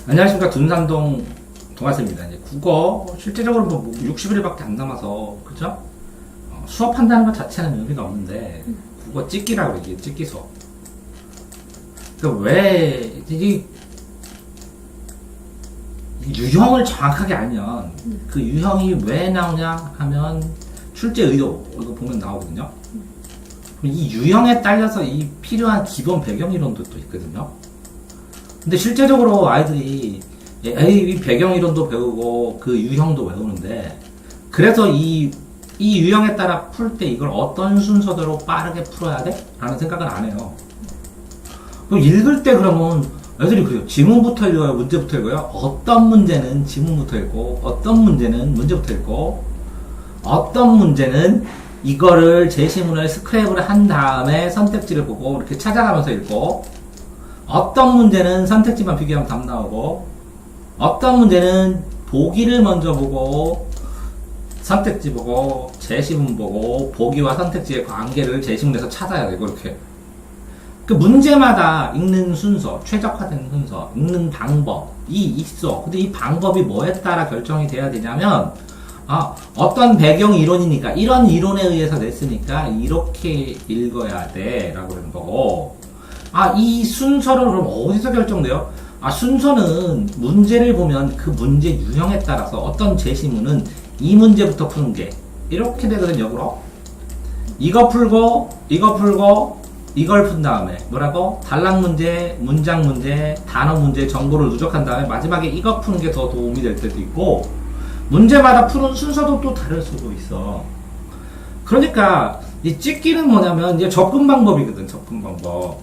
안녕하십니까. 둔산동 동아쌤입니다. 이제 국어 실제적으로 뭐 60일밖에 안 남아서 그죠? 수업한다는 것 자체는 의미가 없는데 국어 찍기라고 얘기해. 찍기 수업. 그러니까 왜 이 유형을 정확하게 알면 그 유형이 왜 나오냐 하면 출제 의도 이거 보면 나오거든요. 이 유형에 따라서 이 필요한 기본 배경 이론도 또 있거든요. 근데 실제적으로 아이들이 이 배경 이론도 배우고 그 유형도 외우는데 그래서 이 유형에 따라 풀 때 이걸 어떤 순서대로 빠르게 풀어야 돼? 라는 생각은 안 해요. 그럼 읽을 때 그러면 애들이 그래요. 지문부터 읽어요? 문제부터 읽어요? 어떤 문제는 지문부터 읽고 어떤 문제는 문제부터 읽고 어떤 문제는 이거를 제시문을 스크랩을 한 다음에 선택지를 보고 이렇게 찾아가면서 읽고 어떤 문제는 선택지만 비교하면 답 나오고 어떤 문제는 보기를 먼저 보고 선택지 보고 제시문 보고 보기와 선택지의 관계를 제시문에서 찾아야 되고 이렇게 그 문제마다 읽는 순서, 최적화된 순서, 읽는 방법이 있어. 근데 이 방법이 뭐에 따라 결정이 돼야 되냐면 어떤 배경 이론이니까 이런 이론에 의해서 냈으니까 이렇게 읽어야 돼 라고 그러는 거고 이 순서를 그럼 어디서 결정돼요? 순서는 문제를 보면 그 문제 유형에 따라서 어떤 제시문은 이 문제부터 푸는 게 이렇게 되거든요. 역으로 이거 풀고 이걸 푼 다음에 뭐라고? 단락 문제, 문장 문제, 단어 문제 정보를 누적한 다음에 마지막에 이거 푸는 게 더 도움이 될 때도 있고 문제마다 푸는 순서도 또 다를 수도 있어. 그러니까 이 찍기는 뭐냐면 이제 접근 방법이거든. 접근 방법.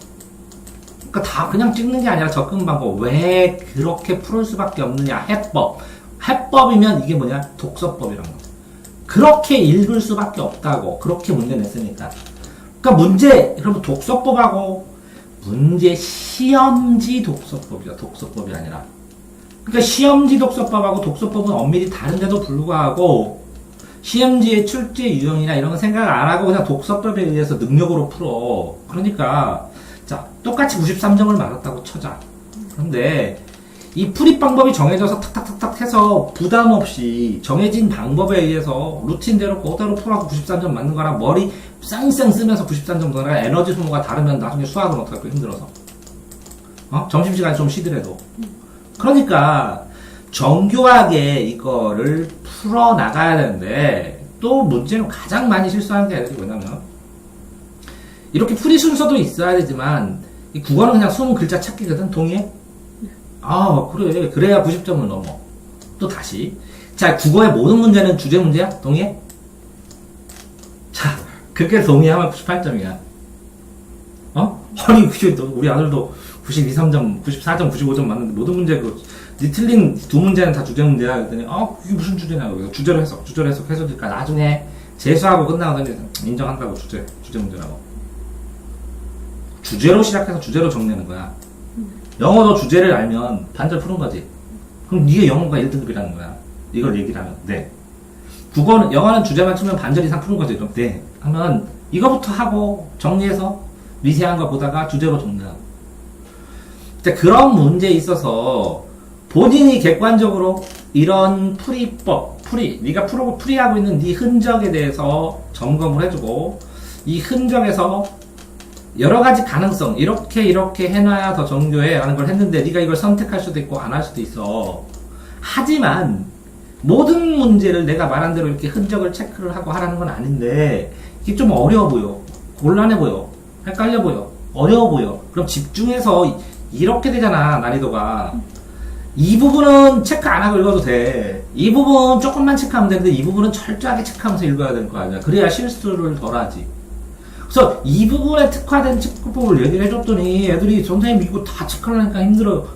그러니까 다 그냥 찍는 게 아니라 접근 방법. 왜 그렇게 풀을 수밖에 없느냐? 해법. 해법이면 이게 뭐냐? 독서법이란 거. 그렇게 읽을 수밖에 없다고. 그렇게 문제 냈으니까. 그러니까 문제, 그러면 독서법하고 문제 시험지 독서법이야. 독서법이 아니라. 그러니까 시험지 독서법하고 독서법은 엄밀히 다른데도 불구하고 시험지의 출제 유형이나 이런 거 생각을 안 하고 그냥 독서법에 의해서 능력으로 풀어. 그러니까 자, 똑같이 93점을 맞았다고 쳐자. 그런데 이 풀이 방법이 정해져서 탁탁탁탁 해서 부담 없이 정해진 방법에 의해서 루틴대로 그대로 풀어서 93점 맞는 거랑 머리 쌩쌩 쓰면서 93점 넣으라 에너지 소모가 다르면 나중에 수학은 어떡할 거야? 힘들어서. 점심시간에 좀 쉬더라도. 그러니까 정교하게 이거를 풀어나가야 되는데 또 문제는 가장 많이 실수하는 게 뭐냐면 이렇게 풀이 순서도 있어야 되지만 이 국어는 그냥 20글자 찾기거든. 동의해? 그래. 그래야 90점을 넘어. 또 다시. 자, 국어의 모든 문제는 주제 문제야? 동의해? 자, 그렇게 동의하면 98점이야. 아니, 우리 아들도 92, 3점, 94점, 95점 맞는데 모든 문제 네 틀린 두 문제는 다 주제 문제야. 그랬더니 그게 무슨 주제냐고. 그래서 주제로 해석해주니까 나중에 재수하고 끝나더니 인정한다고 주제 문제라고. 주제로 시작해서 주제로 정리하는 거야. 영어도 주제를 알면 반절 푸는 거지. 그럼 이게 영어가 1등급이라는 거야. 이걸 얘기를 하면. 네. 영어는 주제만 치면 반절 이상 푸는 거지. 그럼 네. 하면 이거부터 하고 정리해서 미세한 거 보다가 주제로 정리하고. 그런 문제에 있어서 본인이 객관적으로 이런 네가 풀이하고 있는 네 흔적에 대해서 점검을 해주고 이 흔적에서 여러 가지 가능성 이렇게 해놔야 더 정교해 라는 걸 했는데 네가 이걸 선택할 수도 있고 안 할 수도 있어. 하지만 모든 문제를 내가 말한 대로 이렇게 흔적을 체크를 하고 하라는 건 아닌데 이게 좀 어려워 보여. 곤란해 보여. 헷갈려 보여. 어려워 보여. 그럼 집중해서 이렇게 되잖아. 난이도가. 이 부분은 체크 안 하고 읽어도 돼. 이 부분 조금만 체크하면 되는데 이 부분은 철저하게 체크하면서 읽어야 될 거 아니야. 그래야 실수를 덜 하지. 그래서 이 부분에 특화된 체크법을 얘기를 해줬더니 애들이 선생님 이거 다 체크하려니까 힘들어.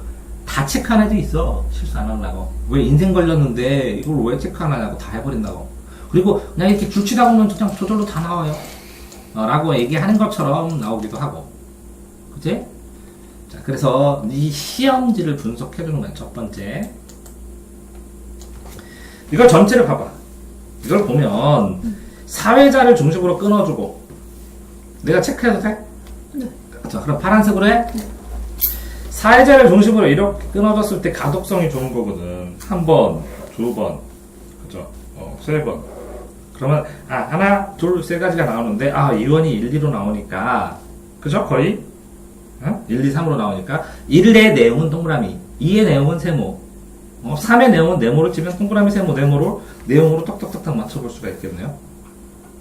다 체크한 애도 있어. 실수 안 하려고. 왜 인생 걸렸는데 이걸 왜 체크 안 하냐고 다 해버린다고. 그리고 그냥 이렇게 줄치다 보면 그냥 저절로 다 나와요. 라고 얘기하는 것처럼 나오기도 하고. 그치? 자, 그래서 이 시험지를 분석해주는 거야. 첫 번째. 이걸 전체를 봐봐. 이걸 보면 사회자를 중심으로 끊어주고 내가 체크해도 돼? 네. 자, 그럼 파란색으로 해? 네. 사회자를 중심으로 이렇게 끊어졌을 때 가독성이 좋은 거거든. 한 번, 두 번, 그죠? 세 번. 그러면, 하나, 둘, 세 가지가 나오는데, 이원이 1, 2로 나오니까, 그죠? 거의? 1, 2, 3으로 나오니까, 1의 내용은 동그라미, 2의 내용은 세모, 3의 내용은 네모로 치면 동그라미, 세모, 네모로, 내용으로 톡톡톡톡 맞춰볼 수가 있겠네요.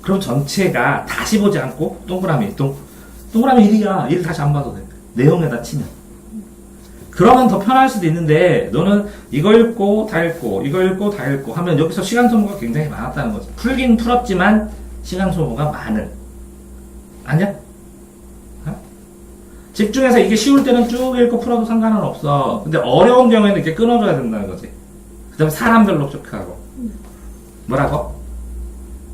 그럼 전체가 다시 보지 않고, 동그라미 1이야. 1 다시 안 봐도 돼. 내용에다 치면. 그러면 더 편할 수도 있는데 너는 이거 읽고 다 읽고 이거 읽고 다 읽고 하면 여기서 시간 소모가 굉장히 많았다는 거지. 풀긴 풀었지만 시간 소모가 많은. 아니야? 집중해서 이게 쉬울 때는 쭉 읽고 풀어도 상관은 없어. 근데 어려운 경우에는 이렇게 끊어줘야 된다는 거지. 그 다음에 사람별로 체크하고. 뭐라고?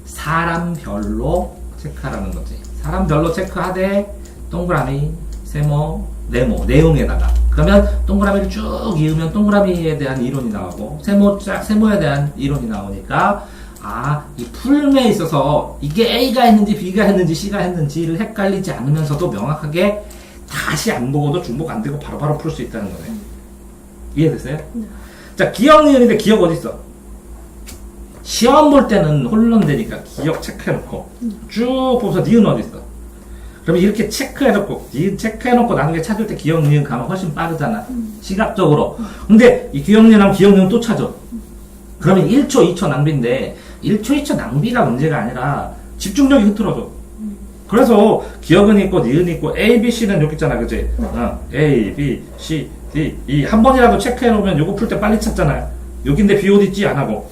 사람별로 체크하라는 거지. 사람별로 체크하되 동그라미, 세모, 네모, 내용에다가. 그러면 동그라미를 쭉 이으면 동그라미에 대한 이론이 나오고 세모에 대한 이론이 나오니까 이 풀매에 있어서 이게 A가 했는지 B가 했는지 C가 했는지를 헷갈리지 않으면서도 명확하게 다시 안 보고도 중복 안 되고 바로바로 풀 수 있다는 거네. 이해됐어요? 네. 자, 기억 니은인데 기억 어디 있어? 시험 볼 때는 혼돈되니까 기억 체크해놓고 쭉 보면서 니은 어디 있어? 그러면 이렇게 체크해놓고 니은 체크해놓고 나중에 찾을 때 기억 니은 가면 훨씬 빠르잖아. 시각적으로. 근데 이 기억 니은 하면 기억 니은 또 찾아. 그러면 1초 2초 낭비인데 1초 2초 낭비가 문제가 아니라 집중력이 흐트러져. 그래서 기억은 있고 니은 있고 A, B, C는 여기 있잖아, 그치? A, B, C, D, E 한 번이라도 체크해놓으면 요거 풀 때 빨리 찾잖아요. 여긴데 B 어디 있지? 안 하고.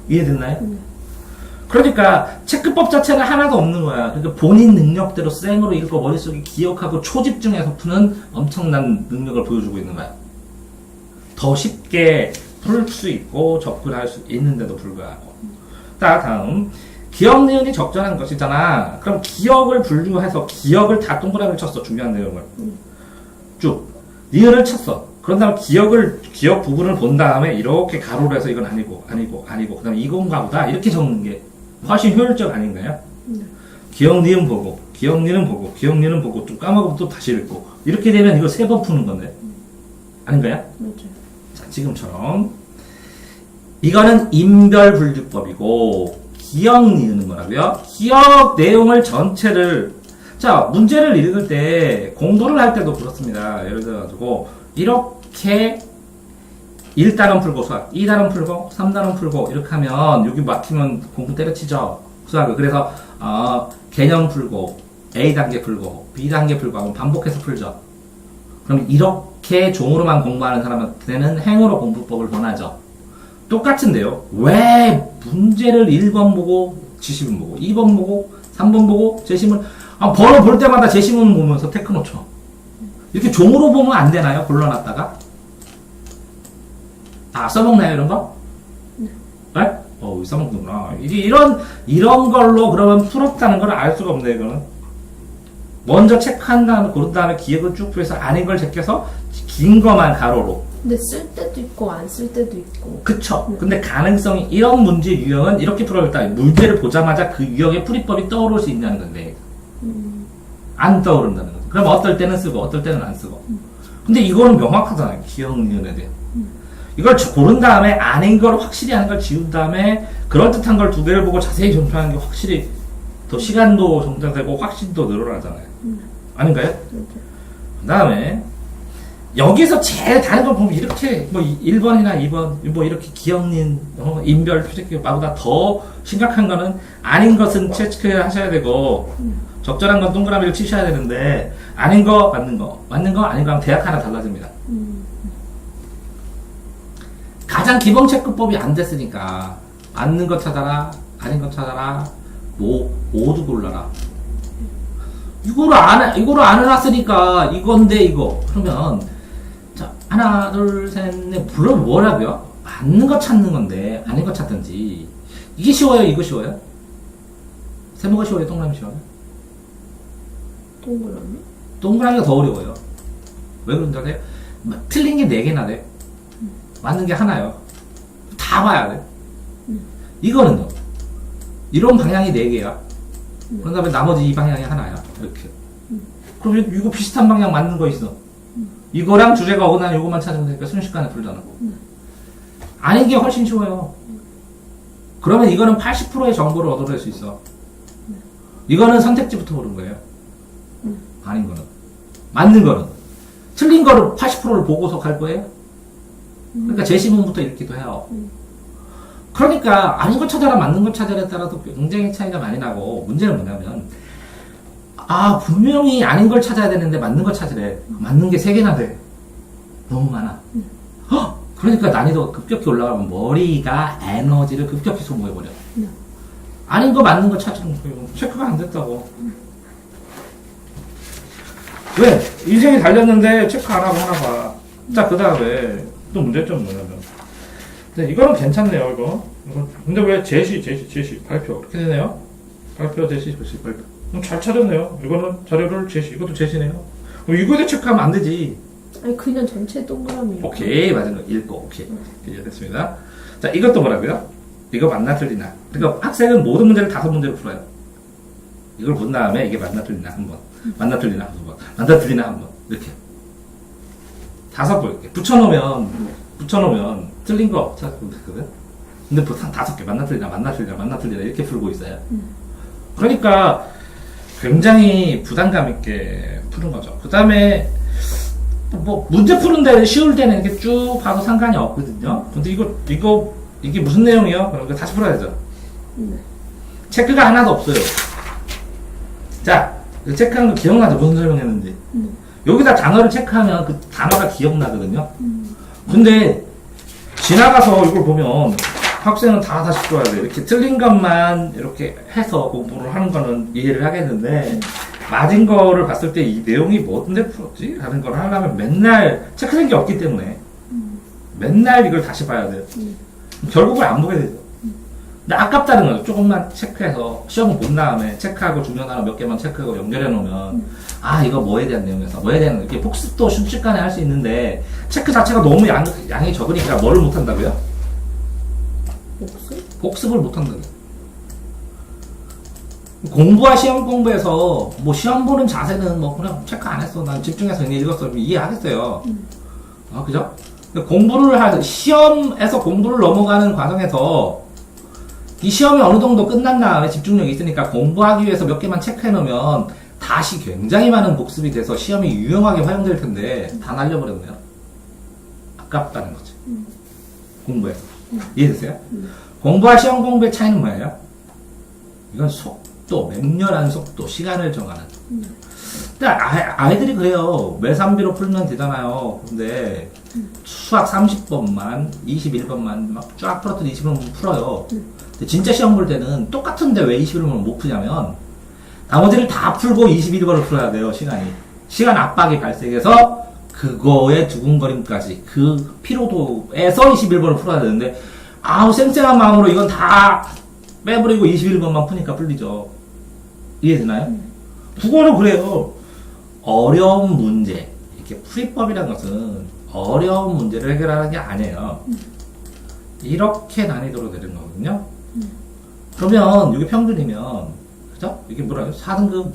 이해됐나요? 그러니까 체크법 자체는 하나도 없는 거야. 그러니까 본인 능력대로 생으로 읽고 머릿속에 기억하고 초집중해서 푸는 엄청난 능력을 보여주고 있는 거야. 더 쉽게 풀 수 있고 접근할 수 있는데도 불구하고. 다음 기억 니은이 적절한 것이잖아. 그럼 기억을 분류해서 기억을 다 동그라미를 쳤어. 중요한 내용을 쭉 니은을 쳤어. 그런 다음에 기억 부분을 본 다음에 이렇게 가로로 해서 이건 아니고 그 다음에 이건가 보다 이렇게 적는 게 훨씬 효율적 아닌가요? 기억 니은 보고 기억 니은 보고 기억 니은 보고 좀 까먹으면 또 다시 읽고 이렇게 되면 이거 3번 푸는 건데 아닌가요? 맞아요. 자, 지금처럼 이거는 인별분류법이고 기억 니은은 뭐라고요? 기억 내용을 전체를 자 문제를 읽을 때 공부를 할 때도 그렇습니다. 예를 들어가지고 이렇게 1단원 풀고 수학, 2단원 풀고 3단원 풀고 이렇게 하면 여기 막히면 공부 때려치죠. 수학을. 그래서 개념 풀고 A단계 풀고 B단계 풀고 하면 반복해서 풀죠. 그럼 이렇게 종으로만 공부하는 사람한테는 행으로 공부법을 권하죠. 똑같은데요. 왜 문제를 1번 보고 지시문 보고 2번 보고 3번 보고 제시문 번호 볼 때마다 제시문 보면서 테크노 쳐. 이렇게 종으로 보면 안 되나요? 골라놨다가? 써먹나요, 이런 거? 네? 써먹는구나. 이런 걸로 그러면 풀었다는 걸 알 수가 없네, 이거는. 먼저 체크한 다음에, 고른 다음에 기억을 쭉 해서 아닌 걸 제껴서 긴 거만 가로로. 근데 쓸 때도 있고, 안 쓸 때도 있고. 그쵸. 네. 근데 가능성이, 이런 문제 유형은 이렇게 풀어야겠다. 문제를 보자마자 그 유형의 풀이법이 떠오를 수 있냐는 건데. 안 떠오른다는 거죠. 그럼 어떨 때는 쓰고, 어떨 때는 안 쓰고. 근데 이거는 명확하잖아요. 기억 니은에 대해. 이걸 고른 다음에 아닌 걸 확실히 아는 걸 지운 다음에 그럴듯한 걸 2개를 보고 자세히 점수하는 게 확실히 더 시간도 정장되고 확신도 늘어나잖아요. 아닌가요? 그 다음에 여기서 제일 다른 걸 보면 이렇게 뭐 1번이나 2번 뭐 이렇게 기억닌 인별 표적기보다 더 심각한 거는 아닌 것은 체크하셔야 되고 적절한 건 동그라미를 치셔야 되는데 아닌 거 맞는 거 아닌 거 하면 대학 하나 달라집니다. 가장 기본 체크법이 안 됐으니까 맞는 거 찾아라 아닌 거 찾아라 모두 골라라. 이거를 안 해놨으니까 이건데 이거 그러면 자 하나 둘 셋 넷 물론 뭐라고요? 맞는 거 찾는 건데 아닌 거 찾든지 이게 쉬워요 이거 쉬워요? 세모가 쉬워요 동그라미 쉬워요? 동그라미? 동그라미가 더 어려워요. 왜 그런지 아세요? 틀린 게 4개나 돼. 맞는 게 하나요. 다 봐야 돼. 이거는요. 이런 방향이 4개야. 그런 다음에 나머지 이 방향이 하나야. 이렇게. 그럼 이거 비슷한 방향 맞는 거 있어. 이거랑 주제가 어긋나는 요것만 찾으면 되니까 순식간에 풀잖아. 아닌 게 훨씬 쉬워요. 그러면 이거는 80%의 정보를 얻어낼 수 있어. 이거는 선택지부터 보는 거예요. 아닌 거는. 맞는 거는. 틀린 거를 80%를 보고서 갈 거예요. 그러니까 제시문부터 읽기도 해요. 그러니까 아닌 거 찾아라 맞는 거 찾아라에 따라서 굉장히 차이가 많이 나고, 문제는 뭐냐면 분명히 아닌 걸 찾아야 되는데 맞는 거 찾으래. 맞는 게 3개나 돼. 너무 많아. 그러니까 난이도가 급격히 올라가면 머리가 에너지를 급격히 소모해버려. 아닌 거 맞는 거 찾으면 체크가 안 됐다고. 왜? 인생이 달렸는데 체크 안 하고 하나 봐. 자, 그 다음에 또 문제점은 뭐냐면, 근데 이거는 괜찮네요, 이거. 근데 왜 제시, 발표. 이렇게 되네요? 발표, 제시, 발표. 잘 찾았네요. 이거는 자료를 제시, 이것도 제시네요. 이거에 체크하면 안 되지. 아니 그냥 전체 동그라미. 오케이, 맞은 거 읽고, 오케이. 이해됐습니다. 자, 이것도 뭐라고요? 이거 맞나 틀리나. 그러니까 학생은 모든 문제를 5문제로 풀어요. 이걸 본 다음에 이게 맞나 틀리나 한 번, 맞나 틀리나 한 번, 맞나 틀리나 한 번, 이렇게 5개 이렇게 붙여놓으면 틀린 거 찾고 있거든. 근데 보통 5개 맞나 틀리나 이렇게 풀고 있어요. 그러니까 굉장히 부담감 있게 푸는 거죠. 그 다음에 뭐 문제 푸는 데는 쉬울 때는 이렇게 쭉 봐도 상관이 없거든요. 근데 이게 무슨 내용이요? 그러니까 다시 풀어야죠. 체크가 하나도 없어요. 자, 체크한 거 기억나죠? 무슨 설명했는지. 여기다 단어를 체크하면 그 단어가 기억나거든요. 근데 지나가서 이걸 보면 학생은 다 다시 풀어야 돼. 이렇게 틀린 것만 이렇게 해서 공부를 하는 거는 이해를 하겠는데, 맞은 거를 봤을 때 이 내용이 뭔데 풀었지? 라는 걸 하려면 맨날 체크된 게 없기 때문에 맨날 이걸 다시 봐야 돼요. 결국은 안 보게 되죠. 근데 아깝다는 거죠. 조금만 체크해서 시험을 본 다음에 체크하고 중요한 단어 몇 개만 체크하고 연결해 놓으면 이거 뭐에 대한 내용에서 뭐에 대한 이렇게 복습도 순식간에 할 수 있는데, 체크 자체가 너무 양이 적으니까 뭐를 못 한다고요? 복습을 못 한다고요. 공부와 시험 공부에서 뭐 시험 보는 자세는 뭐 그냥 체크 안 했어, 난 집중해서 그냥 읽었어, 이해하겠어요. 그죠? 공부를 시험에서 공부를 넘어가는 과정에서 이 시험이 어느 정도 끝난 다음에 집중력이 있으니까 공부하기 위해서 몇 개만 체크해 놓으면 다시 굉장히 많은 복습이 돼서 시험이 유용하게 활용될 텐데 다 날려버렸네요. 아깝다는 거지. 공부에서. 이해되세요? 공부와 시험 공부의 차이는 뭐예요? 이건 속도, 맹렬한 속도, 시간을 정하는. 근데 아이들이 그래요. 매삼비로 풀면 되잖아요. 근데 수학 30번만, 21번만 막 쫙 풀었더니 21번 풀어요. 근데 진짜 시험 볼 때는 똑같은데 왜 21번을 못 푸냐면, 나머지를 다 풀고 21번을 풀어야 돼요, 시간 압박이 발생해서 그거의 두근거림까지, 그 피로도에서 21번을 풀어야 되는데, 쌩쌩한 마음으로 이건 다 빼버리고 21번만 푸니까 풀리죠. 이해되나요? 국어는 그래요. 어려운 문제, 이렇게 풀이법이라는 것은 어려운 문제를 해결하는 게 아니에요. 이렇게 난이도로 내리는 거거든요. 그러면 이게 평균이면, 그죠? 이게 뭐라고? 4등급.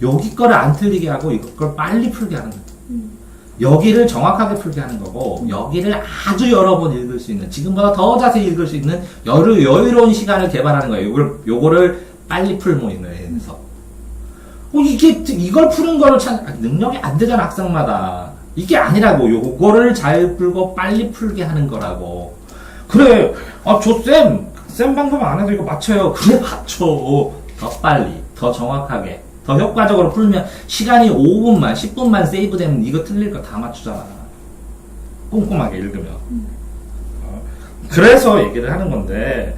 여기 거를 안 틀리게 하고 이거 걸 빨리 풀게 하는 거예요. 여기를 정확하게 풀게 하는 거고, 여기를 아주 여러 번 읽을 수 있는, 지금보다 더 자세히 읽을 수 있는 여유로운 시간을 개발하는 거예요. 요거를 빨리 풀고 있는 애에서. 이걸 푸는 거를 능력이 안 되잖아, 학생마다. 이게 아니라고. 요거를 잘 풀고 빨리 풀게 하는 거라고. 그래, 쌤 방법 안 해도 이거 맞춰요. 그래, 맞춰. 더 빨리, 더 정확하게, 더 효과적으로 풀면 시간이 5분만, 10분만 세이브되면 이거 틀릴 거 다 맞추잖아. 꼼꼼하게 읽으면. 그래서 얘기를 하는 건데,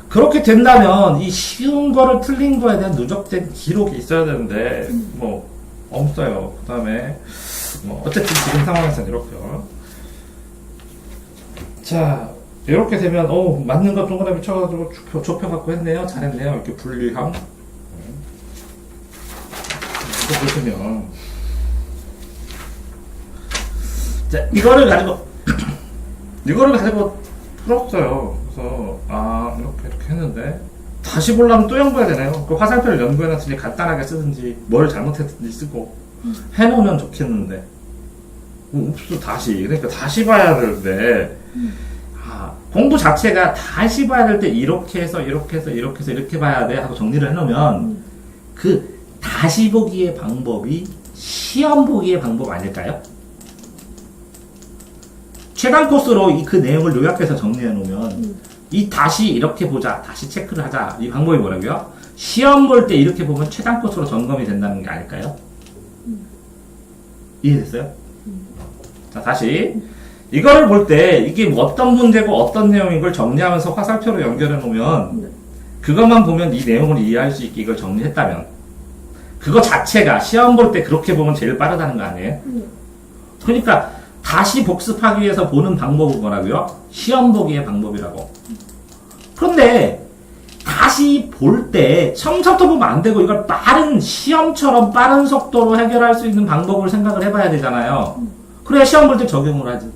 그렇게 된다면 이 쉬운 거를 틀린 거에 대한 누적된 기록이 있어야 되는데, 뭐 없어요. 그 다음에 어쨌든 지금 상황에서는 이렇게요. 자, 이렇게 되면 맞는 거 동그라미 쳐가지고 좁혀갖고 했네요. 잘했네요. 이렇게 분리함. 이거 보시면, 자, 이거를 가지고 풀었어요. 그래서 이렇게 했는데 다시 보려면 또 연구해야 되네요. 그 화살표를 연구해놨으니 간단하게 쓰든지 뭘 잘못했든지 쓰고, 해놓으면 좋겠는데 없어. 다시 그러니까 다시 봐야 되는데 공부 자체가 다시 봐야 될 때 이렇게 해서 이렇게 해서 이렇게 해서 이렇게 봐야 돼 하고 정리를 해놓으면 그 다시 보기의 방법이 시험 보기의 방법 아닐까요? 최단 코스로 그 내용을 요약해서 정리해 놓으면 이 다시 이렇게 보자, 다시 체크를 하자, 이 방법이 뭐라고요? 시험 볼 때 이렇게 보면 최단 코스로 점검이 된다는 게 아닐까요? 이해됐어요? 자, 다시 이거를 볼 때 이게 뭐 어떤 문제고 어떤 내용인 걸 정리하면서 화살표로 연결해 놓으면 그것만 보면 이 내용을 이해할 수 있게 이걸 정리했다면 그거 자체가 시험 볼 때 그렇게 보면 제일 빠르다는 거 아니에요? 그러니까 다시 복습하기 위해서 보는 방법은 뭐라고요? 시험 보기의 방법이라고. 그런데 다시 볼 때 처음부터 보면 안 되고 이걸 빠른 시험처럼 빠른 속도로 해결할 수 있는 방법을 생각을 해봐야 되잖아요. 그래야 시험 볼 때 적용을 하지.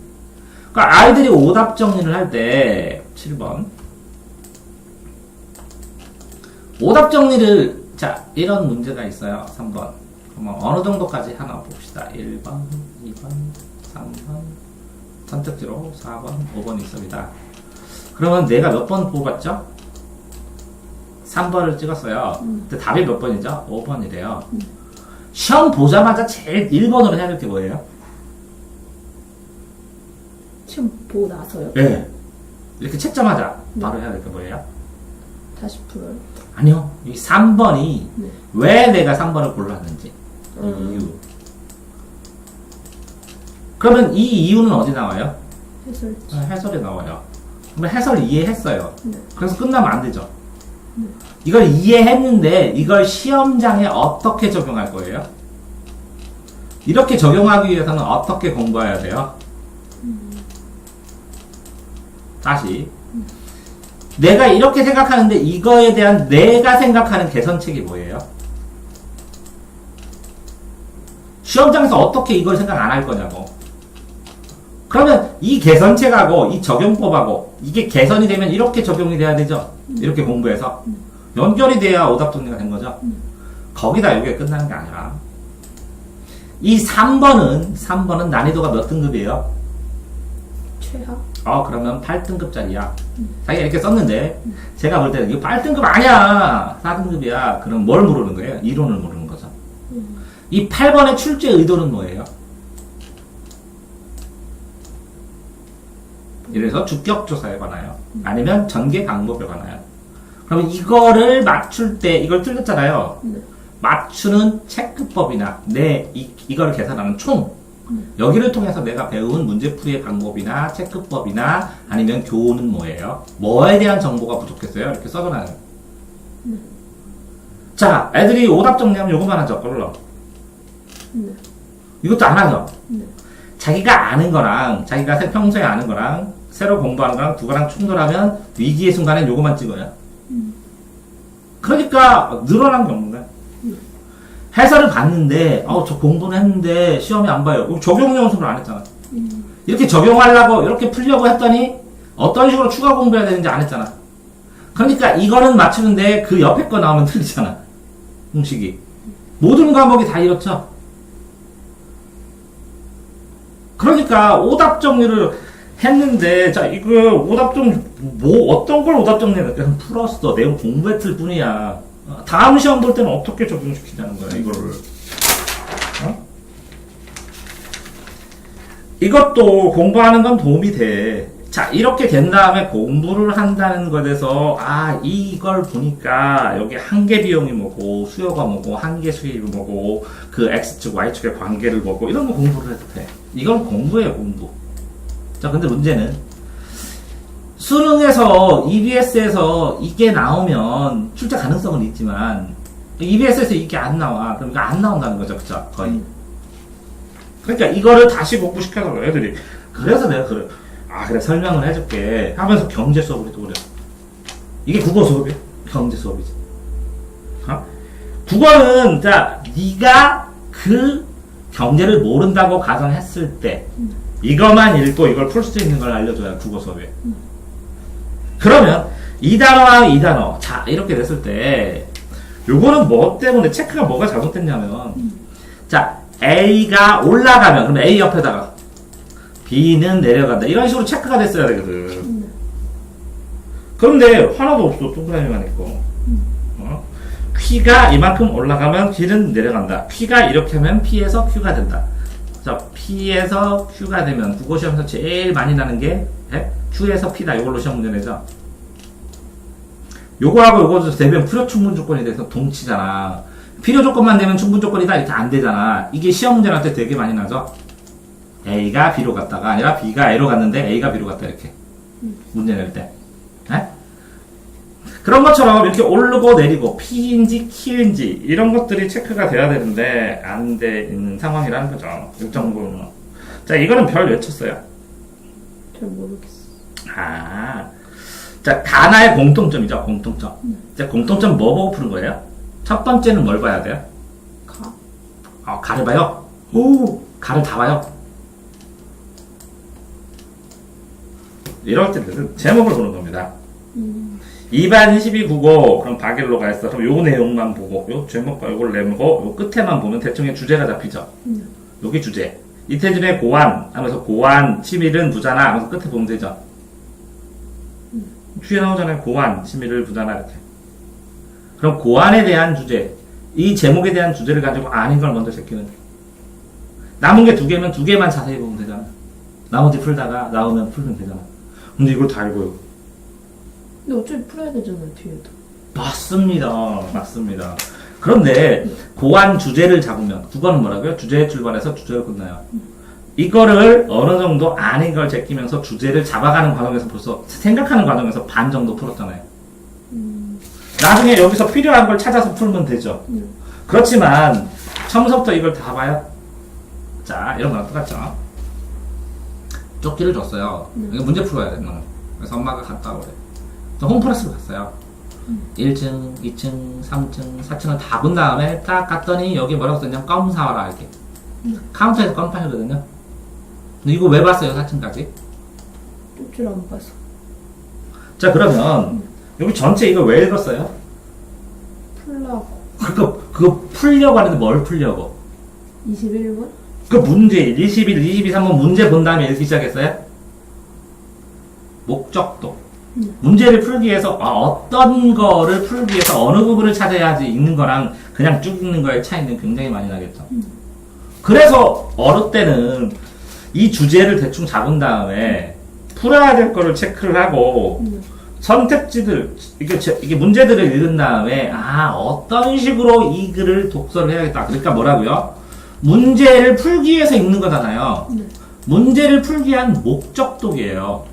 그러니까 아이들이 오답 정리를 할 때 7번 오답 정리를 자 이런 문제가 있어요. 3번 그러면 어느 정도까지 하나 봅시다. 1번, 2번, 3번 선택지로 4번, 5번 있습니다. 그러면 내가 몇 번 뽑았죠? 3번을 찍었어요. 근데 답이 몇 번이죠? 5번이래요. 시험 보자마자 제일 1번으로 해야 될 게 뭐예요? 시험 보고 나서요? 네. 이렇게 채점하자. 바로 해야 될 게 뭐예요? 다시 풀어요? 아니요. 이 3번이 왜 내가 3번을 골랐는지 이 이유. 그러면 이 이유는 어디 나와요? 해설지. 해설에 나와요. 그러면 해설 이해했어요. 네. 그래서 끝나면 안 되죠. 이걸 이해했는데 이걸 시험장에 어떻게 적용할 거예요? 이렇게 적용하기 위해서는 어떻게 공부해야 돼요? 다시 내가 이렇게 생각하는데 이거에 대한 내가 생각하는 개선책이 뭐예요? 시험장에서 어떻게 이걸 생각 안 할 거냐고. 그러면 이 개선책하고 이 적용법하고 이게 개선이 되면 이렇게 적용이 돼야 되죠. 이렇게 공부해서 연결이 돼야 오답 정리가 된 거죠. 거기다 이게 끝나는 게 아니라 이 3번은 난이도가 몇 등급이에요? 최하? 그러면 8등급짜리야. 자기가 이렇게 썼는데 제가 볼 때는 이거 8등급 아니야. 4등급이야. 그럼 뭘 모르는 거예요? 이론을 모르는 거죠. 이 8번의 출제 의도는 뭐예요? 이래서 주격조사에 관하여 아니면 전개 강법에 관하여. 그러면 이거를 맞출 때 이걸 틀렸잖아요. 맞추는 체크법이나 이거를 계산하는 총 여기를 통해서 내가 배운 문제풀이의 방법이나 체크법이나 아니면 교훈은 뭐예요? 뭐에 대한 정보가 부족했어요? 이렇게 써놔요. 자, 애들이 오답 정리하면 요거만 하죠. 걸러. 이것도 안 하죠. 자기가 아는 거랑 자기가 평소에 아는 거랑 새로 공부하는 거랑 두 거랑 충돌하면 위기의 순간엔 요거만 찍어요. 그러니까 늘어난 게 없는 거야. 해설을 봤는데 저 공부는 했는데 시험이 안 봐요. 적용 연습을 안 했잖아. 이렇게 적용하려고 이렇게 풀려고 했더니 어떤 식으로 추가 공부해야 되는지 안 했잖아. 그러니까 이거는 맞추는데 그 옆에 거 나오면 틀리잖아. 공식이. 모든 과목이 다 이렇죠. 그러니까 오답 정리를 했는데 자 이거 오답 정리 어떤 걸 오답 정리해? 그냥 풀었어. 내용 공부했을 뿐이야. 다음 시험 볼 때는 어떻게 적용시키자는 거야, 이거를. 이것도 공부하는 건 도움이 돼. 자, 이렇게 된 다음에 공부를 한다는 것에서, 이걸 보니까 여기 한계 비용이 뭐고, 수요가 뭐고, 한계 수입이 뭐고, 그 X축, Y축의 관계를 보고, 이런 거 공부를 해도 돼. 이건 공부예요, 공부. 자, 근데 문제는, 수능에서 EBS에서 이게 나오면 출제 가능성은 있지만 EBS에서 이게 안 나와. 그럼 이거 안 나온다는 거죠, 그쵸? 거의. 그러니까 이거를 다시 공부시켜서 애들이 그래서 내가 그래. 그래 설명을 해줄게 하면서 경제 수업을 또 그래. 이게 국어 수업이야? 경제 수업이지. 국어는 자 네가 그 경제를 모른다고 가정했을 때 이것만 읽고 이걸 풀 수 있는 걸 알려줘야 국어 수업이에요. 그러면 이 단어와 이 단어 자 이렇게 됐을 때 요거는 뭐 때문에 체크가 뭐가 잘못됐냐면 자 A가 올라가면 그럼 A 옆에다가 B는 내려간다. 이런 식으로 체크가 됐어야 되거든. 그런데 하나도 없어. 동그라미만 있고. Q가 이만큼 올라가면 Q는 내려간다. Q가 이렇게 하면 P에서 Q가 된다. 자, P에서 Q가 되면 국어시험에서 제일 많이 나는 게 Q에서 P다. 이걸로 시험 문제 내죠. 요거하고 요거 되면 필요 충분 조건이 돼서 동치잖아. 필요 조건만 되면 충분 조건이다. 이렇게 안 되잖아. 이게 시험 문제 날 때 되게 많이 나죠. A가 B로 갔다가 아니라 B가 A로 갔는데 A가 B로 갔다 이렇게 문제 낼 때. 그런 것처럼 이렇게 오르고 내리고 P인지 Q인지 이런 것들이 체크가 돼야 되는데 안 돼 있는 상황이라는 거죠. 일정 부분은. 자, 이거는 별 외쳤어요. 잘 모르겠어. 자, 가나의 공통점이죠. 공통점. 자, 공통점 뭐 보고 푸는 거예요? 첫 번째는 뭘 봐야 돼요? 가를 봐요? 오, 가를 다 봐요? 이럴 때는 제목을 보는 겁니다. 2반 12국어 그럼 박일로가 했어. 그럼 요 내용만 보고 요 제목과 요걸 내고 요 끝에만 보면 대충의 주제가 잡히죠. 여기 주제. 이태준의 고안 하면서 고안 치밀은 부자나 하면서 끝에 보면 되죠. 뒤에 나오잖아요. 고안 치밀을 부자나 이렇게. 그럼 고안에 대한 주제, 이 제목에 대한 주제를 가지고 아닌 걸 먼저 제끼는. 남은 게 2개면 2개만 자세히 보면 되잖아. 나머지 풀다가 나오면 풀면 되잖아. 근데 이걸 다 읽어요. 근데 어차피 풀어야 되잖아요, 뒤에도. 맞습니다. 그런데 고안 주제를 잡으면 국어는 뭐라고요? 주제에 출발해서 주제로 끝나요. 이거를 어느 정도 아닌 걸 제끼면서 주제를 잡아가는 과정에서 벌써 생각하는 과정에서 반 정도 풀었잖아요. 나중에 여기서 필요한 걸 찾아서 풀면 되죠. 그렇지만 처음부터 이걸 다 봐요. 자, 이런 거랑 똑같죠. 쪽지를 줬어요. 이거 문제 풀어야 돼, 너는. 그래서 엄마가 갔다 오래. 홈플러스로 갔어요. 1층, 2층, 3층, 4층을 다 본 다음에 딱 갔더니 여기 뭐라고 썼냐? 껌 사와라 이렇게. 카운터에서 껌 팔거든요. 근데 이거 왜 봤어요? 4층까지? 쪽지를 안 봐서. 자, 그러면 여기 전체 이거 왜 읽었어요? 풀라고. 그거 풀려고 하는데 뭘 풀려고? 21번? 그 문제 21, 22, 3번 문제 본 다음에 읽기 시작했어요? 목적도. 문제를 풀기 위해서 어떤 거를 풀기 위해서 어느 부분을 찾아야지 읽는 거랑 그냥 쭉 읽는 거의 차이는 굉장히 많이 나겠죠. 그래서 어느 때는 이 주제를 대충 잡은 다음에 풀어야 될 거를 체크를 하고 선택지들 이게 문제들을 읽은 다음에 어떤 식으로 이 글을 독서를 해야겠다. 그러니까 뭐라고요? 문제를 풀기 위해서 읽는 거잖아요. 문제를 풀기 위한 목적독이에요.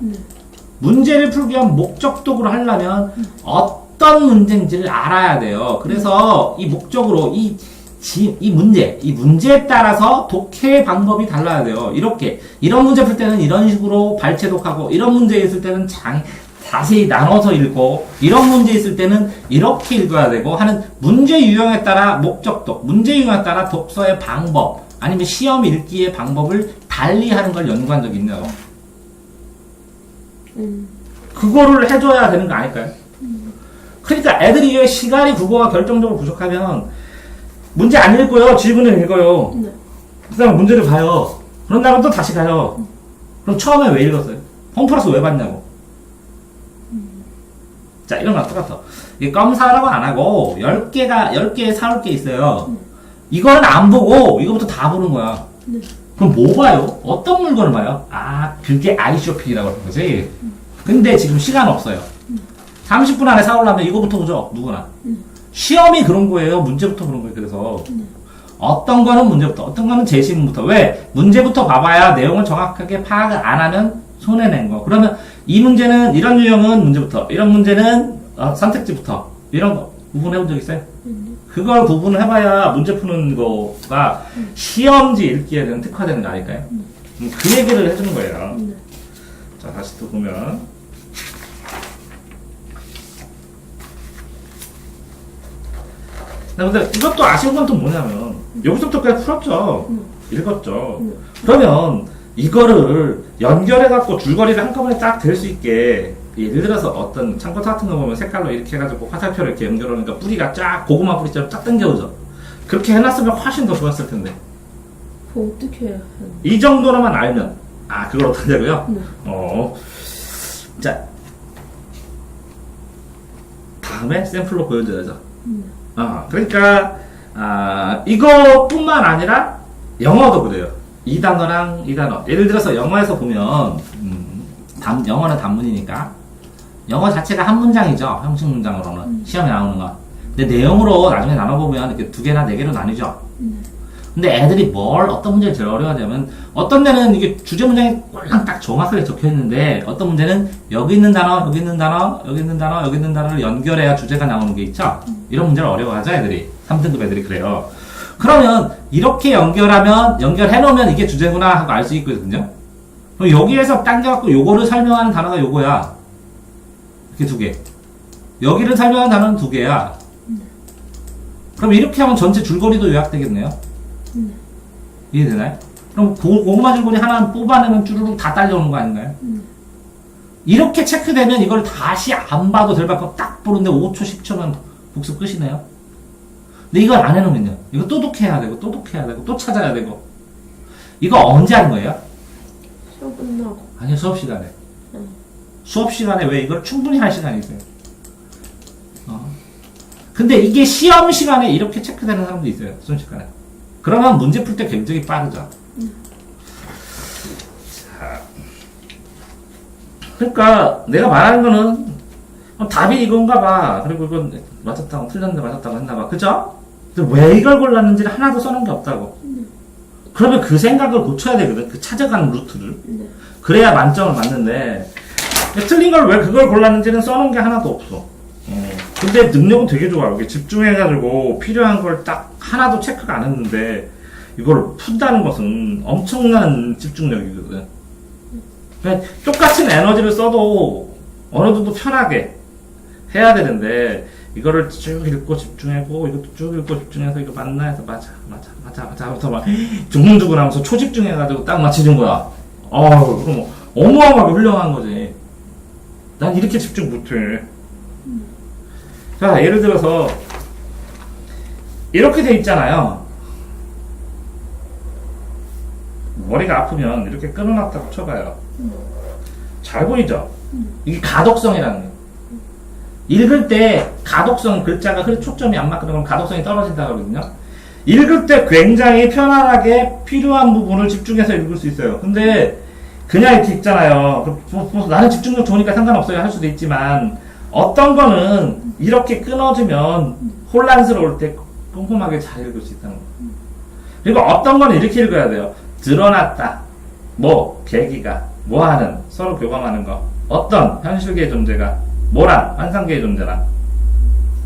문제를 풀기 위한 목적독으로 하려면 어떤 문제인지를 알아야 돼요. 그래서 이 목적으로 이 문제에 따라서 독해 방법이 달라야 돼요. 이런 문제 풀 때는 이런 식으로 발췌독하고, 이런 문제 있을 때는 자세히 나눠서 읽고, 이런 문제 있을 때는 이렇게 읽어야 되고 하는 문제 유형에 따라 목적독, 문제 유형에 따라 독서의 방법, 아니면 시험 읽기의 방법을 달리 하는 걸 연구한 적이 있네요. 그거를 해줘야 되는 거 아닐까요? 그러니까 애들이 왜 시간이 국어가 결정적으로 부족하면 문제 안 읽고요. 질문을 읽어요. 그 다음에 문제를 봐요. 그런 다음에 또 다시 가요. 그럼 처음에 왜 읽었어요? 홈플러스 왜 봤냐고. 자, 이런 거랑 똑같아. 이게 껌 사라고 안 하고 10개 사올 게 있어요. 이거는 안 보고 이거부터 다 보는 거야. 그럼 뭐 봐요? 어떤 물건을 봐요? 그게 아이쇼핑이라고 하는 거지. 근데 지금 시간 없어요. 30분 안에 사오려면 이거부터 보죠. 누구나. 시험이 그런 거예요. 문제부터 그런 거예요. 그래서 어떤 거는 문제부터, 어떤 거는 제시문부터. 왜? 문제부터 봐봐야 내용을 정확하게 파악을 안 하면 손해낸 거. 그러면 이 문제는 이런 유형은 문제부터, 이런 문제는 선택지부터, 이런 거 구분해 본 적 있어요? 그걸 구분을 해봐야 문제 푸는 거가 시험지 읽기에 대한 특화되는 거 아닐까요? 그 얘기를 해주는 거예요. 자, 다시 또 보면. 근데 이것도 아쉬운 건 또 뭐냐면, 여기서부터 그냥 풀었죠. 읽었죠. 그러면 이거를 연결해갖고 줄거리를 한꺼번에 딱 될 수 있게, 예를 들어서 어떤 참고서 같은 거 보면 색깔로 이렇게 해가지고 화살표를 이렇게 연결하니까 뿌리가 쫙 고구마 뿌리처럼 쫙 당겨오죠. 그렇게 해놨으면 훨씬 더 좋았을 텐데. 그거 어떻게 해야 하는? 이 정도로만 알면 그걸 어떻게 하냐고요? 네. 자 다음에 샘플로 보여줘야죠. 그러니까 이거뿐만 아니라 영어도 그래요. 이 단어랑 이 단어. 예를 들어서 영어에서 보면 영어는 단문이니까 영어 자체가 한 문장이죠. 형식 문장으로는 시험에 나오는 거. 근데 내용으로 나중에 나눠보면 이렇게 2개나 4개로 나뉘죠. 근데 애들이 어떤 문제를 제일 어려워하냐면 어떤 데는 이게 주제 문장이 꼴랑 딱 정확하게 적혀 있는데 어떤 문제는 여기 있는 단어, 여기 있는 단어, 여기 있는 단어, 여기 있는 단어를 연결해야 주제가 나오는 게 있죠. 이런 문제를 어려워하죠, 애들이. 3등급 애들이 그래요. 그러면 이렇게 연결해 놓으면 이게 주제구나 하고 알 수 있거든요. 그럼 여기에서 당겨갖고 요거를 설명하는 단어가 요거야. 이렇게 2개. 여기를 설명하는 단어는 2개야. 그럼 이렇게 하면 전체 줄거리도 요약되겠네요. 이해되나요? 그럼 고구마 줄거리 하나 뽑아내면 쭈루룩 다 딸려오는 거 아닌가요? 이렇게 체크되면 이걸 다시 안 봐도 될 만큼 딱 보는데 5초, 10초면 복습 끝이네요. 근데 이걸 안 해놓으면요. 이거 또 독해야 되고, 또 독해야 되고, 또 찾아야 되고. 이거 언제 하는 거예요? 시험 끝나고. 아니요, 수업 시간에. 수업 시간에 왜 이걸 충분히 할 시간이 있어요? 근데 이게 시험 시간에 이렇게 체크되는 사람도 있어요. 순식간에. 그러면 문제 풀 때 굉장히 빠르죠. 자, 그러니까 내가 말하는 거는 답이 이건가 봐. 그리고 이건 맞았다고 틀렸는데 맞았다고 했나 봐. 그죠? 근데 왜 이걸 골랐는지를 하나도 써놓은 게 없다고. 그러면 그 생각을 고쳐야 되거든. 그 찾아가는 루트를. 그래야 만점을 맞는데 틀린 걸 왜 그걸 골랐는지는 써놓은 게 하나도 없어. 근데 능력은 되게 좋아. 이게 집중해가지고 필요한 걸 딱 하나도 체크가 안 했는데 이걸 푼다는 것은 엄청난 집중력이거든. 그러니까 똑같은 에너지를 써도 어느 정도 편하게 해야 되는데 이거를 쭉 읽고 집중하고 이것도 쭉 읽고 집중해서 이거 맞나 해서 맞아 하면서 막 두근두근 하면서 초집중해가지고 딱 맞춰준 거야. 그럼 어마어마하게 훌륭한 거지. 난 이렇게 집중 못해. 자, 예를 들어서 이렇게 돼 있잖아요. 머리가 아프면 이렇게 끊어놨다고 쳐봐요. 잘 보이죠? 이게 가독성이라는 거예요. 읽을 때 가독성, 글자가 초점이 안 맞거나 그러면 가독성이 떨어진다고 그러거든요. 읽을 때 굉장히 편안하게 필요한 부분을 집중해서 읽을 수 있어요. 근데 그냥 이렇게 읽잖아요. 나는 집중력 좋으니까 상관없어요 할 수도 있지만 어떤 거는 이렇게 끊어지면 혼란스러울 때 꼼꼼하게 잘 읽을 수 있다는 거예요. 그리고 어떤 거는 이렇게 읽어야 돼요. 드러났다. 계기가, 하는, 서로 교감하는 거. 어떤 현실계의 존재가, 환상계의 존재라.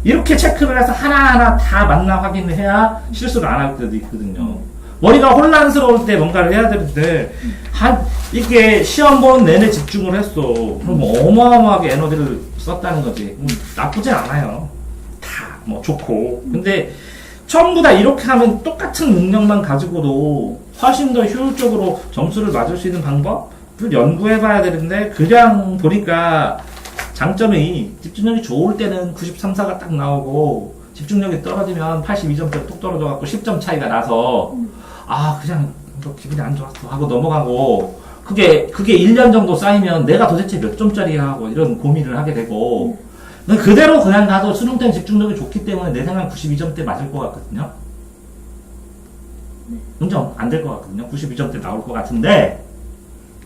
이렇게 체크를 해서 하나하나 다 맞나 확인을 해야 실수를 안 할 때도 있거든요. 머리가 혼란스러울 때 뭔가를 해야 되는데, 이게 시험 보는 내내 집중을 했어. 그럼 어마어마하게 에너지를 썼다는 거지. 나쁘진 않아요. 다, 좋고. 근데, 전부 다 이렇게 하면 똑같은 능력만 가지고도 훨씬 더 효율적으로 점수를 맞을 수 있는 방법을 연구해 봐야 되는데, 그냥 보니까 장점이 집중력이 좋을 때는 93, 4가 딱 나오고, 집중력이 떨어지면 82점대로 뚝 떨어져갖고 10점 차이가 나서, 그냥 기분이 안 좋았어 하고 넘어가고, 그게 1년 정도 쌓이면 내가 도대체 몇 점짜리야 하고 이런 고민을 하게 되고, 그대로 그냥 가도 수능 때는 집중력이 좋기 때문에 내 생각엔 92점대 맞을 것 같거든요. 문제 안 될 것 같거든요. 92점대 나올 것 같은데,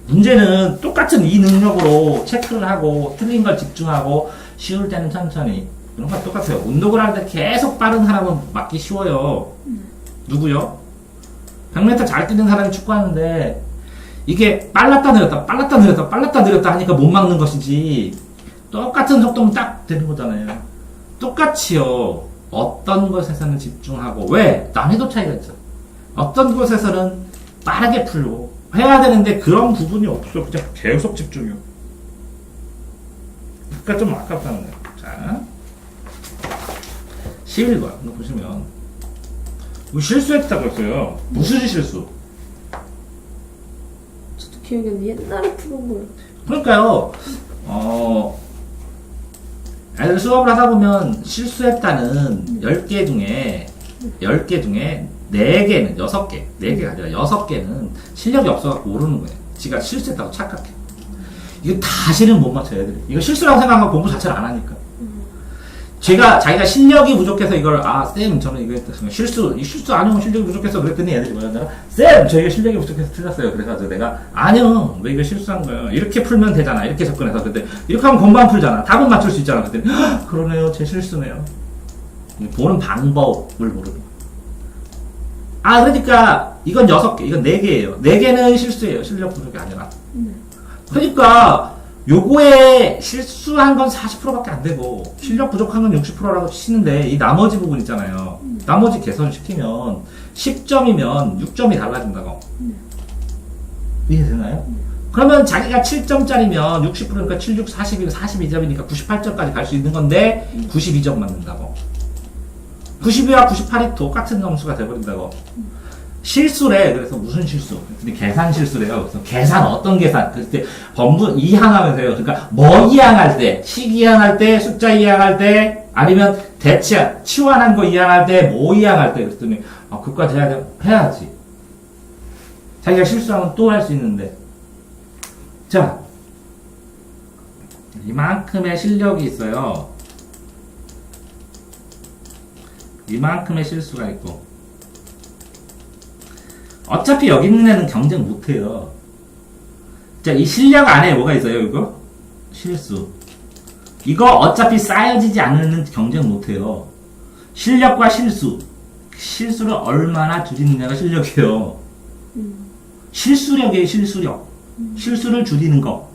문제는 똑같은 이 능력으로 체크를 하고 틀린 걸 집중하고 쉬울 때는 천천히 그런 거 똑같아요. 운동을 할 때 계속 빠른 사람은 맞기 쉬워요. 누구요? 100m 잘 뛰는 사람이 축구하는데 이게 빨랐다 느렸다 하니까 못 막는 것이지, 똑같은 속도면 딱 되는 거잖아요. 똑같이요. 어떤 것에서는 집중하고, 왜? 난이도 차이가 있죠. 어떤 것에서는 빠르게 풀고 해야 되는데 그런 부분이 없어. 그냥 계속 집중이요. 그러니까 좀 아깝다는 거예요. 자, 11번 이거 보시면 실수했다고 했어요. 무슨 실수? 저도 기억이 안 나. 옛날에 푸는 거예요. 그러니까요. 애들 수업을 하다 보면 실수했다는 10개 중에 4개는 6개, 4개가 아니라 6개는 실력이 없어갖고 모르는 거예요. 지가 실수했다고 착각해. 이거 다시는 못 맞춰요, 애들이. 이거 실수라고 생각하고 공부 자체를 안 하니까. 자기가 실력이 부족해서 이걸, 쌤, 저는 이거 했다. 실수 아니면 실력이 부족해서 그랬더니 애들이 뭐였나? 쌤, 저희가 실력이 부족해서 틀렸어요. 그래가지고 내가, 아니요, 왜 이거 실수한 거예요? 이렇게 풀면 되잖아. 이렇게 접근해서. 근데, 이렇게 하면 금방 풀잖아. 답은 맞출 수 있잖아. 그랬더니, 그러네요. 제 실수네요. 보는 방법을 모르는 거야. 그러니까, 이건 6개, 이건 4개예요. 4개는 실수예요. 실력 부족이 아니라. 그러니까, 요거에 실수한 건 40%밖에 안 되고 실력 부족한 건 60%라고 치는데 이 나머지 부분 있잖아요. 나머지 개선시키면 10점이면 6점이 달라진다고. 이해되나요? 그러면 자기가 7점짜리면 60%니까 7, 6, 40이면 42점이니까 98점까지 갈 수 있는 건데 92점 맞는다고. 92와 98이 똑같은 점수가 돼버린다고. 실수래. 그래서 무슨 실수? 근데 계산 실수래요. 그래서 계산 어떤 계산? 그때 번분 이항하면서요. 그러니까 뭐 이항할 때, 식 이항할 때, 숫자 이항할 때, 아니면 대체 치환한 거 이항할 때, 뭐 이항할 때. 그랬더니 그까지 해야지. 자기가 실수하면 또 할 수 있는데. 자, 이만큼의 실력이 있어요. 이만큼의 실수가 있고. 어차피 여기 있는 애는 경쟁 못해요. 자, 이 실력 안에 뭐가 있어요, 이거? 실수. 이거 어차피 쌓여지지 않으면 경쟁 못해요. 실력과 실수. 실수를 얼마나 줄이느냐가 실력이에요. 실수력이에요, 실수력. 실수를 줄이는 거.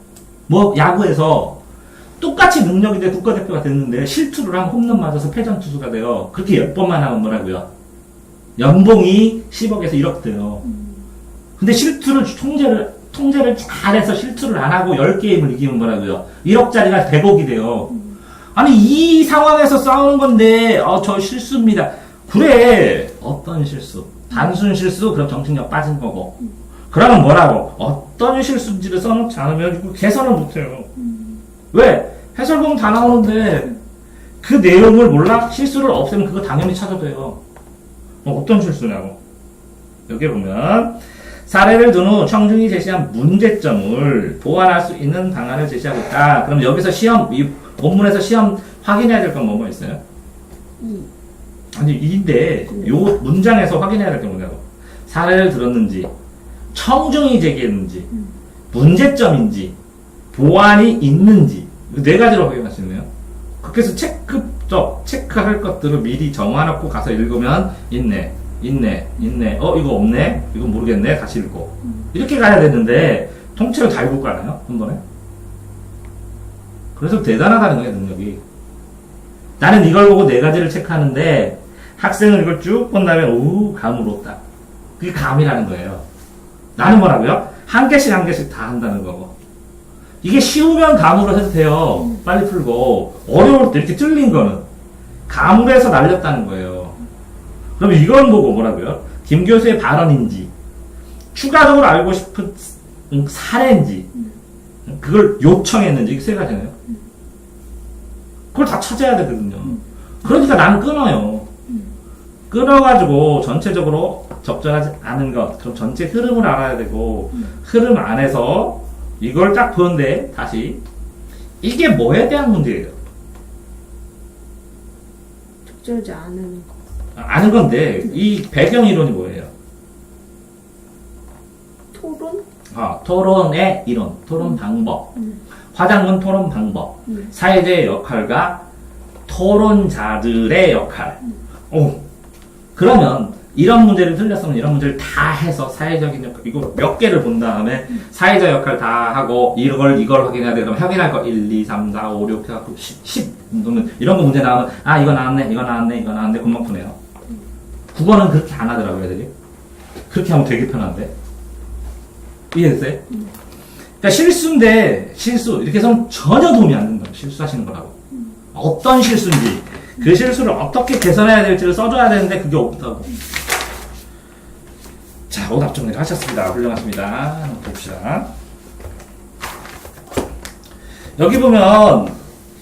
뭐, 야구에서 똑같이 능력인데 국가대표가 됐는데 실투를 하면 홈런 맞아서 패전투수가 돼요. 그렇게 10번만 하면 뭐라고요? 연봉이 10억에서 1억 돼요. 근데 실투를, 통제를 잘해서 실투를 안 하고 10게임을 이기면 뭐라고요? 1억짜리가 100억이 돼요. 아니, 이 상황에서 싸우는 건데, 저 실수입니다. 그래. 어떤 실수? 단순 실수? 그럼 정신력 빠진 거고. 그러면 뭐라고? 어떤 실수인지를 써놓지 않으면 이거 개선을 못해요. 왜? 해설보면 다 나오는데, 그 내용을 몰라? 실수를 없애면 그거 당연히 찾아도 돼요. 어떤 실수냐고. 여기 보면 사례를 둔 후 청중이 제시한 문제점을 보완할 수 있는 방안을 제시하고 있다. 그럼 여기서 이 본문에서 시험 확인해야 될 건 뭐뭐 있어요? 아니, 이인데 요 문장에서 확인해야 될 게 뭐냐고. 사례를 들었는지, 청중이 제기했는지, 문제점인지, 보완이 있는지, 4가지로 확인할 수 있네요. 그래서 체크할 것들을 미리 정해놓고 가서 읽으면 있네. 이거 없네. 이거 모르겠네. 다시 읽고. 이렇게 가야 되는데 통째로 다 읽고 가나요? 한 번에? 그래서 대단하다는 거예요, 능력이. 나는 이걸 보고 4가지를 체크하는데 학생은 이걸 쭉 본 다음에 감으로 딱. 그게 감이라는 거예요. 나는 뭐라고요? 한 개씩 다 한다는 거고. 이게 쉬우면 감으로 해도 돼요. 빨리 풀고. 어려울 때 이렇게 틀린 거는 감으로 해서 날렸다는 거예요. 그럼 이건 보고 뭐라고요? 김 교수의 발언인지, 추가적으로 알고 싶은 사례인지, 그걸 요청했는지, 이게 3가지네요. 그걸 다 찾아야 되거든요. 그러니까 나는 끊어요. 끊어가지고 전체적으로 적절하지 않은 것, 그럼 전체 흐름을 알아야 되고, 흐름 안에서 이걸 딱 보는데 다시 이게 뭐에 대한 문제예요? 적절하지 않은 거. 아는 건데 이 배경 이론이 뭐예요? 토론? 토론의 이론, 토론 방법. 화장문 토론 방법. 사회자의 역할과 토론자들의 역할. 그러면 이런 문제를 틀렸으면 이런 문제를 다 해서 사회적인 역할, 이거 몇 개를 본 다음에 사회적 역할 다 하고 이걸 확인해야 돼. 그럼 확인할 거 1, 2, 3, 4, 5, 6 해갖고 10 이런 거 문제 나오면 이거 나왔네 금방 푸네요. 국어는 그렇게 안 하더라고요, 애들이. 그렇게 하면 되게 편한데. 이해됐어요? 그러니까 실수인데 실수 이렇게 해서는 전혀 도움이 안 된다고. 실수하시는 거라고. 어떤 실수인지 그 실수를 어떻게 개선해야 될지를 써줘야 되는데 그게 없다고. 자, 오답 정리를 하셨습니다. 훌륭하십니다. 한번 봅시다. 여기 보면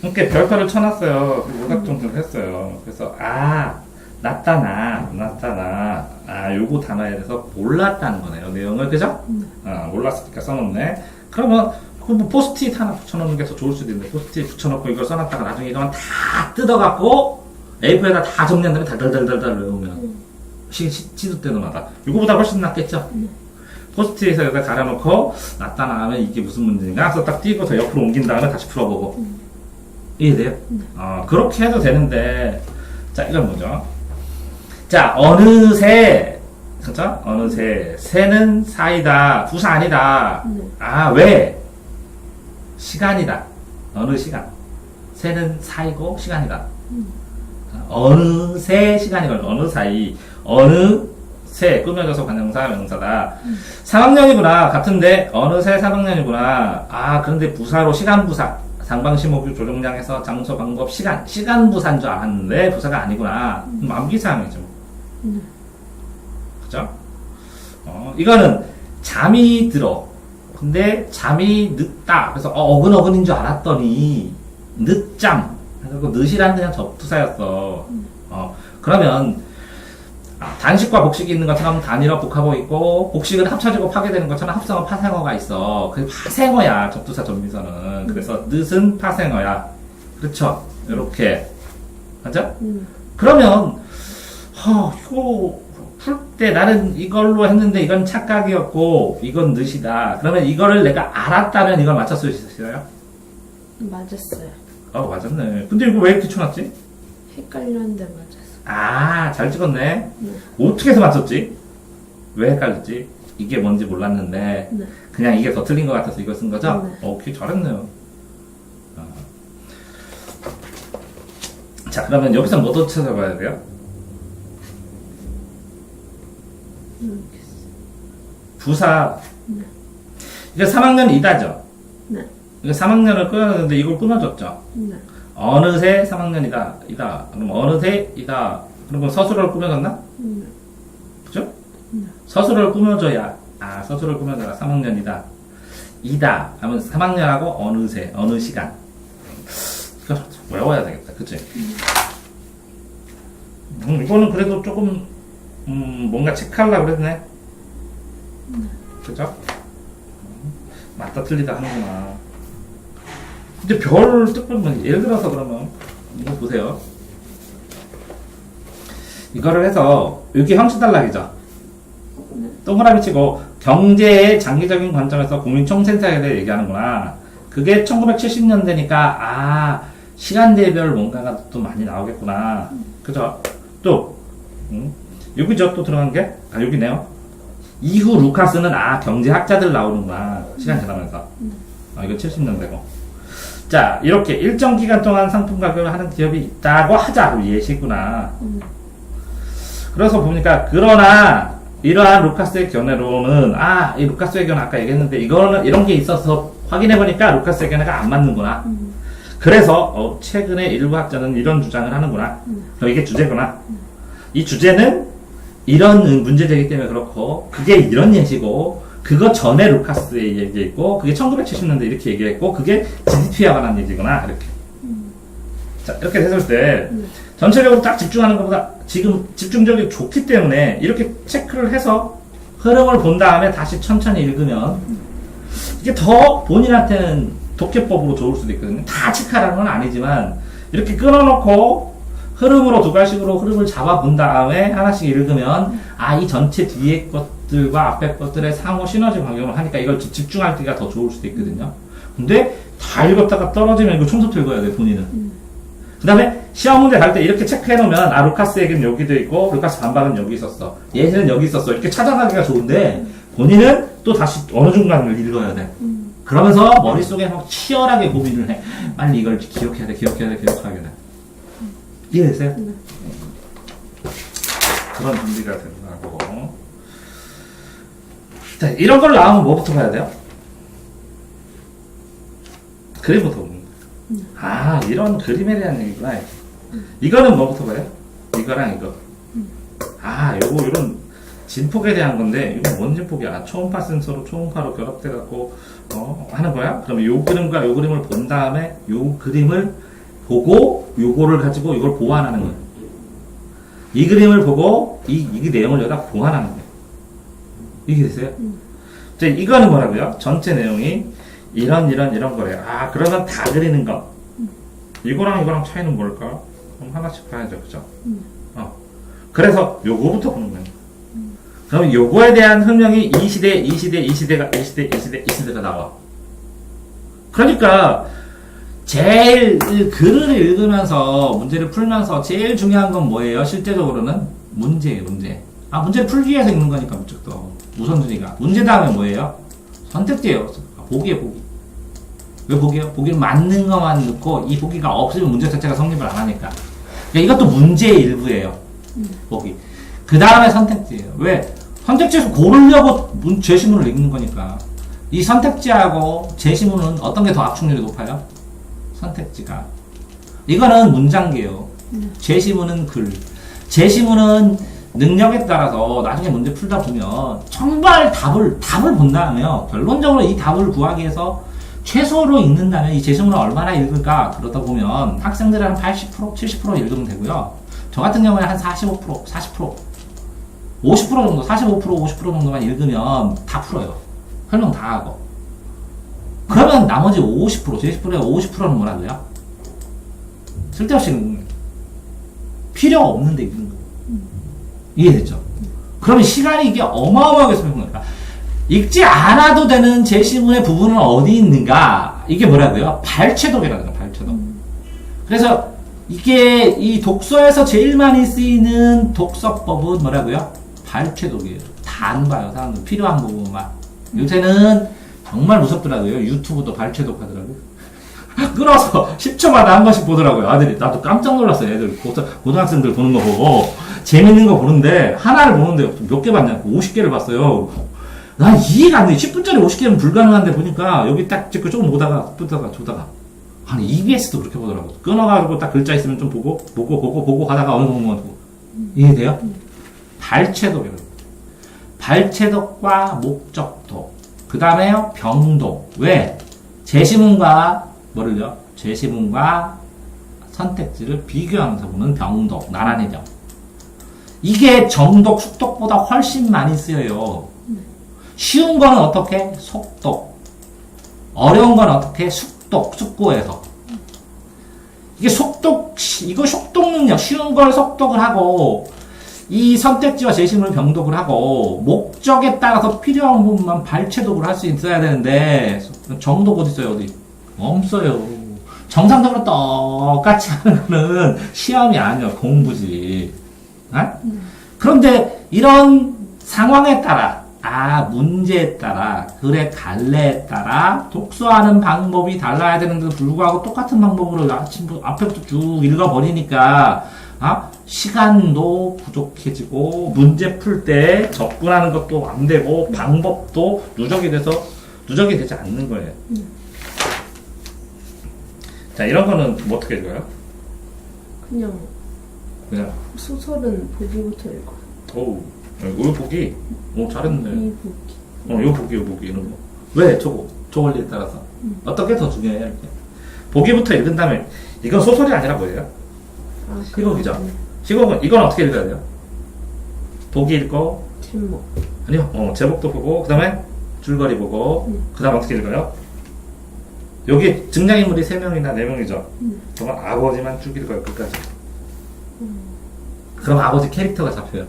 이렇게 별표를 쳐놨어요. 오답 정리를 했어요. 그래서 나타나. 요거 단어에 대해서 몰랐다는 거네요. 내용을, 그죠? 몰랐으니까 써놓네. 그러면, 뭐 포스트잇 하나 붙여놓는 게 더 좋을 수도 있는데, 포스트잇 붙여놓고 이걸 써놨다가 나중에 이거만 다 뜯어갖고, A4에다 다 정리한 다음에 달달달달달 외우면, 시도 때마다. 이거보다 훨씬 낫겠죠? 포스트잇에서 여기다 가려놓고, 놨다 나가면 이게 무슨 문제인가? 그래서 딱 띄고서 옆으로 옮긴 다음에 다시 풀어보고. 이해돼요? 그렇게 해도 되는데, 자, 이건 뭐죠? 자, 어느새, 그죠? 어느새, 새는 사이다, 부사 아니다. 왜? 시간이다. 어느 시간. 새는 사이고 시간이다. 어느새 시간이건 어느 사이. 어느새 꾸며져서 관형사 명사다. 3학년이구나. 같은데 어느새 3학년이구나. 그런데 부사로 시간 부사. 상방시목유 조종량에서 장소 방법 시간 부사인 줄 알았는데 부사가 아니구나. 암기사항이죠. 그죠? 이거는 잠이 들어. 근데 잠이 늦다. 그래서 어근어근인 줄 알았더니 늦잠. 그래서 늦이란 그냥 접두사였어. 그러면 단식과 복식이 있는 것처럼 단일어 복하고 있고 복식은 합쳐지고 파괴되는 것처럼 합성어 파생어가 있어. 그 파생어야 접두사 전미서는. 그래서 늦은 파생어야. 그렇죠? 이렇게 맞죠? 그러면 이거 풀 때 나는 이걸로 했는데 이건 착각이었고 이건 늦이다. 그러면 이거를 내가 알았다면 이걸 맞췄을 수 있어요? 맞았어요. 맞았네. 근데 이거 왜 이렇게 쳐놨지? 헷갈렸는데 맞았어. 잘 찍었네. 어떻게 해서 맞췄지? 왜 헷갈렸지? 이게 뭔지 몰랐는데 그냥 이게 더 틀린 것 같아서 이거 쓴 거죠? 오케이, 잘했네요. 자, 그러면 여기서 뭐 더 찾아봐야 돼요? 부사. 이거 3학년 이다죠? 이거 3학년을 끊었는데 이걸 끊어줬죠? 어느새 3학년이다. 그럼 어느새 이다. 그러면 서술어를 꾸며줬나? 그죠? 서술어를 꾸며줘야. 서술어를 꾸며줘야 3학년이다. 이다. 하면 3학년하고 어느새, 어느 시간. 이거 외워야 되겠다. 그치? 이거는 그래도 조금, 뭔가 체크하려고 그랬네. 그죠? 맞다 틀리다 하는구나. 근데 별 뜻보면 예를 들어서 그러면 이거 보세요. 이거를 해서 여기 형식 단락이죠. 동그라미 치고 경제의 장기적인 관점에서 국민 총생산에 대해 얘기하는구나. 그게 1970년대니까 시간 대별 뭔가가 또 많이 나오겠구나. 그죠? 또 여기죠. 또 들어간 게 여기네요. 이후 루카스는 경제학자들 나오는구나. 시간 지나면서. 이거 70년대고. 자, 이렇게 일정 기간 동안 상품 가격을 하는 기업이 있다고 하자. 그럼 예시구나. 그래서 보니까 그러나 이러한 루카스의 견해로는 이 루카스의 견해 아까 얘기했는데 이거는 이런 게 있어서 확인해 보니까 루카스의 견해가 안 맞는구나. 그래서 최근에 일부 학자는 이런 주장을 하는구나. 이게 주제구나. 이 주제는 이런 문제제기 때문에 그렇고 그게 이런 예시고 그거 전에 루카스의 얘기했고 그게 1970년대 이렇게 얘기했고 그게 GDP와 관한 얘기구나. 이렇게. 자, 이렇게 됐을 때 전체적으로 딱 집중하는 것보다 지금 집중력이 좋기 때문에 이렇게 체크를 해서 흐름을 본 다음에 다시 천천히 읽으면 이게 더 본인한테는 독해법으로 좋을 수도 있거든요. 다 체크하라는 건 아니지만 이렇게 끊어놓고 흐름으로 두 가지식으로 흐름을 잡아본 다음에 하나씩 읽으면 이 전체 뒤에 것들과 앞에 것들의 상호 시너지 작용을 하니까 이걸 집중할 때가 더 좋을 수도 있거든요. 근데 다 읽었다가 떨어지면 이거 총부터 읽어야 돼, 본인은. 그 다음에 시험 문제 갈 때 이렇게 체크해놓으면 루카스 얘기는 여기도 있고 루카스 반박은 여기 있었어, 예시는 여기 있었어, 이렇게 찾아가기가 좋은데 본인은 또 다시 어느 중간을 읽어야 돼. 그러면서 머릿속에 막 치열하게 고민을 해. 빨리 이걸 기억해야 돼. 이해되세요? 그런 준비가 된다고. 자, 이런 걸 나오면 뭐부터 봐야 돼요? 그림부터 보는 거야. 이런 그림에 대한 얘기구나. 이거는 뭐부터 봐요? 이거랑 이거. 요거, 이런 진폭에 대한 건데, 이거 뭔 진폭이야? 초음파 센서로 초음파로 결합돼갖고, 하는 거야? 그러면 요 그림과 요 그림을 본 다음에, 요 그림을 보고, 요거를 가지고 이걸 보완하는 거야. 이 그림을 보고 이 내용을 여기다 보완하는 거예요. 이게 됐어요? 자, 이거는 뭐라고요? 전체 내용이 이런 거래요. 아, 그러면 다 그리는 거. 이거랑 차이는 뭘까? 그럼 하나씩 봐야죠, 그죠? 그래서 요거부터 보는 거예요. 그럼 요거에 대한 설명이 이 시대가 나와. 그러니까 제일 글을 읽으면서 문제를 풀면서 제일 중요한 건 뭐예요? 실제적으로는 문제예요, 문제. 문제를 풀기 위해서 읽는 거니까 무척도 우선순위가. 문제 다음에 뭐예요? 선택지예요. 보기에 보기. 왜 보기요? 보기는 맞는 것만 넣고 이 보기가 없으면 문제 자체가 성립을 안 하니까. 그러니까 이것도 문제의 일부예요. 보기. 그 다음에 선택지예요. 왜? 선택지에서 고르려고 제시문을 읽는 거니까. 이 선택지하고 제시문은 어떤 게 더 압축률이 높아요? 선택지가. 이거는 문장계예요. 제시문은 글. 제시문은 능력에 따라서 나중에 문제 풀다 보면 정말 답을 본 다음에요. 결론적으로 이 답을 구하기 위해서 최소로 읽는다면 이 제시문을 얼마나 읽을까? 그러다 보면 학생들은 한 80%, 70% 읽으면 되고요. 저 같은 경우에 한 45%, 40%, 50% 정도, 45%, 50% 정도만 읽으면 다 풀어요. 설명 다 하고. 그러면 나머지 50%, 제시문의 50%는 뭐라고요? 쓸데없이 읽는 거예요. 필요가 없는데 읽는 거예요. 이해됐죠? 그러면 시간이 이게 어마어마하게 소비되는 거니까. 읽지 않아도 되는 제시문의 부분은 어디 있는가? 이게 뭐라고요? 발췌독이라는 거예요, 발췌독. 그래서 이게 이 독서에서 제일 많이 쓰이는 독서법은 뭐라고요? 발췌독이에요. 다 안 봐요, 사람들. 필요한 부분만. 요새는 정말 무섭더라고요. 유튜브도 발췌독 하더라고요. 끊어서 10초마다 한 번씩 보더라고요. 아들이. 나도 깜짝 놀랐어요. 애들, 고등학생들 보는 거 보고. 재밌는 거 보는데, 하나를 보는데 몇 개 봤냐고. 50개를 봤어요. 난 이해가 안 돼. 10분짜리 50개는 불가능한데 보니까, 여기 딱 찍고 조금 보다가, 조다가. 아니, EBS도 그렇게 보더라고. 끊어가지고 딱 글자 있으면 좀 보고 가다가 어느 부분만 보고. 이해돼요? 발췌독이라고. 발췌독과 목적독. 그 다음에요, 병독. 왜? 제시문과 뭐를요? 제시문과 선택지를 비교하면서 보는 병독, 나란히 병. 이게 정독, 숙독보다 훨씬 많이 쓰여요. 쉬운 거는 어떻게? 속독. 어려운 건 어떻게? 숙독, 숙고해서. 이게 속독, 이거 속독 능력, 쉬운 걸 속독을 하고, 이 선택지와 제시문을 병독을 하고, 목적에 따라서 필요한 부분만 발췌독을 할 수 있어야 되는데, 정독 어디 있어요, 어디? 없어요. 정상적으로 똑같이 하는 거는 시험이 아니야, 공부지. 그런데 이런 상황에 따라, 문제에 따라, 글의 갈래에 따라 독서하는 방법이 달라야 되는데도 불구하고 똑같은 방법으로 앞에부터 쭉 읽어버리니까, 시간도 부족해지고, 문제 풀 때 접근하는 것도 안 되고, 방법도 누적이 되지 않는 거예요. 자, 이런 거는 뭐 어떻게 읽어요? 그냥 소설은 보기부터 읽어요. 이거 보기? 잘했네. 이 보기. 이거 보기, 이런 거. 왜? 저 원리에 따라서. 어떻게 더 중요해요, 이렇게? 보기부터 읽은 다음에, 이건 소설이 아니라 뭐예요? 시곡이죠. 시곡은, 이건 어떻게 읽어야 돼요? 보기 읽고, 제목. 아니요, 제목도 보고, 그 다음에 줄거리 보고, 그 다음 어떻게 읽어요? 여기 등장인물이 3명이나 4명이죠. 그러면 아버지만 쭉 읽어요, 끝까지. 그럼 아버지 캐릭터가 잡혀요.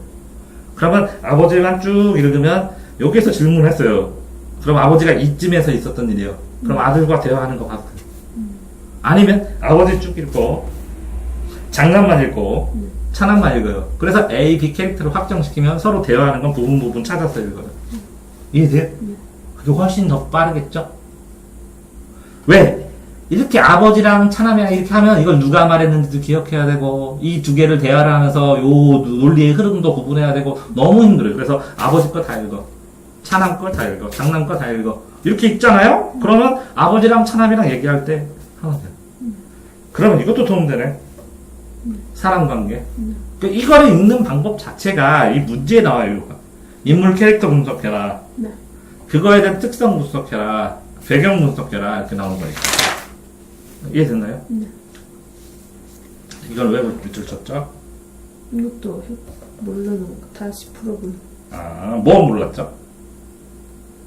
그러면 아버지만 쭉 읽으면 여기에서 질문했어요. 그럼 아버지가 이쯤에서 있었던 일이에요. 그럼 아들과 대화하는 거 봤어요. 아니면 아버지 쭉 읽고 장난만 읽고 찬양만 읽어요. 그래서 A, B 캐릭터를 확정시키면 서로 대화하는 건 부분 찾아서 읽어요. 이해돼요? 그게 훨씬 더 빠르겠죠? 왜? 이렇게 아버지랑 차남이랑 이렇게 하면 이걸 누가 말했는지도 기억해야 되고 이 두 개를 대화를 하면서 요 논리의 흐름도 구분해야 되고 너무 힘들어요. 그래서 아버지 거 다 읽어. 차남 거 다 읽어. 장남 거 다 읽어. 이렇게 읽잖아요? 그러면 아버지랑 차남이랑 얘기할 때 하나 돼요. 그러면 이것도 도움되네. 사람 관계. 그러니까 이거를 읽는 방법 자체가 이 문제에 나와요. 인물 캐릭터 분석해라. 네. 그거에 대한 특성 분석해라. 배경 분석해라. 이렇게 나오는 거니까. 이해됐나요? 네. 이걸 왜 밑줄 쳤죠? 이것도 모르는 거 다시 풀어보는. 뭐 몰랐죠?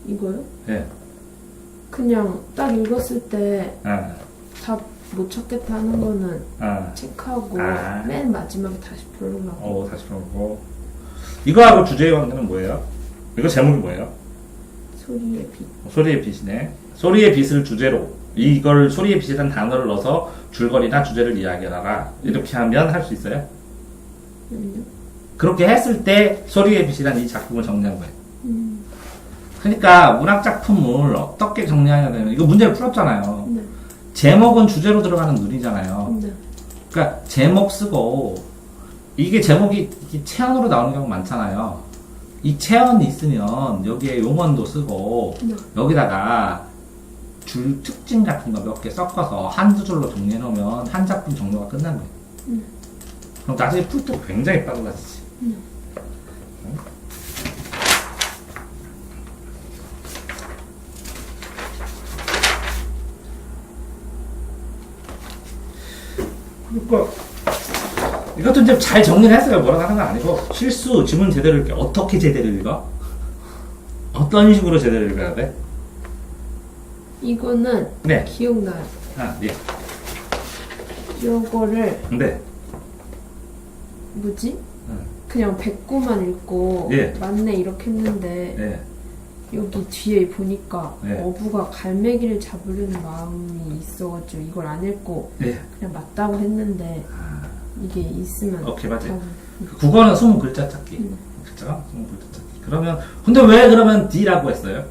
이거요? 예. 그냥 딱 읽었을 때 아, 답 못 찾겠다 하는 거는 아. 체크하고 아. 맨 마지막에 다시 풀으려고. 다시 풀고. 이거하고 주제의 관계는 뭐예요? 이거 제목이 뭐예요? 소리의 빛. 소리의 빛이네. 소리의 빛을 주제로 이걸 소리의 빛이라는 단어를 넣어서 줄거리나 주제를 이야기하다가 이렇게 하면 할 수 있어요? 아니요. 그렇게 했을 때 소리의 빛이라는 이 작품을 정리한 거예요. 그러니까 문학 작품을 어떻게 정리하냐 되면 이거 문제를 풀었잖아요. 네. 제목은 주제로 들어가는 눈이잖아요. 네. 그러니까 제목 쓰고 이게 제목이 체언으로 나오는 경우 많잖아요. 이 체언이 있으면 여기에 용언도 쓰고 네. 여기다가 줄 특징 같은 거 몇 개 섞어서 한두 줄로 정리해 놓으면 한 작품 정도가 끝난 거예요. 그럼 나중에 풀 때 굉장히 빨라지지. 그러니까 이것도 이제 잘 정리를 했어요. 뭐라고 하는 건 아니고 실수, 지문 제대로 읽기. 어떻게 제대로 읽어? 어떤 식으로 제대로 읽어야 돼? 이거는 네. 기억나요. 예. 이거를 네. 뭐지? 응. 그냥 뱉고만 읽고 예. 맞네 이렇게 했는데 네. 여기 뒤에 보니까 네. 어부가 갈매기를 잡으려는 마음이 있어가지고 이걸 안 읽고 네. 그냥 맞다고 했는데 이게 있으면 오케이, 맞아요. 답을- 국어는 20글자 찾기. 네. 그쵸? 20글자 찾기. 그러면, 근데 왜 그러면 D라고 했어요?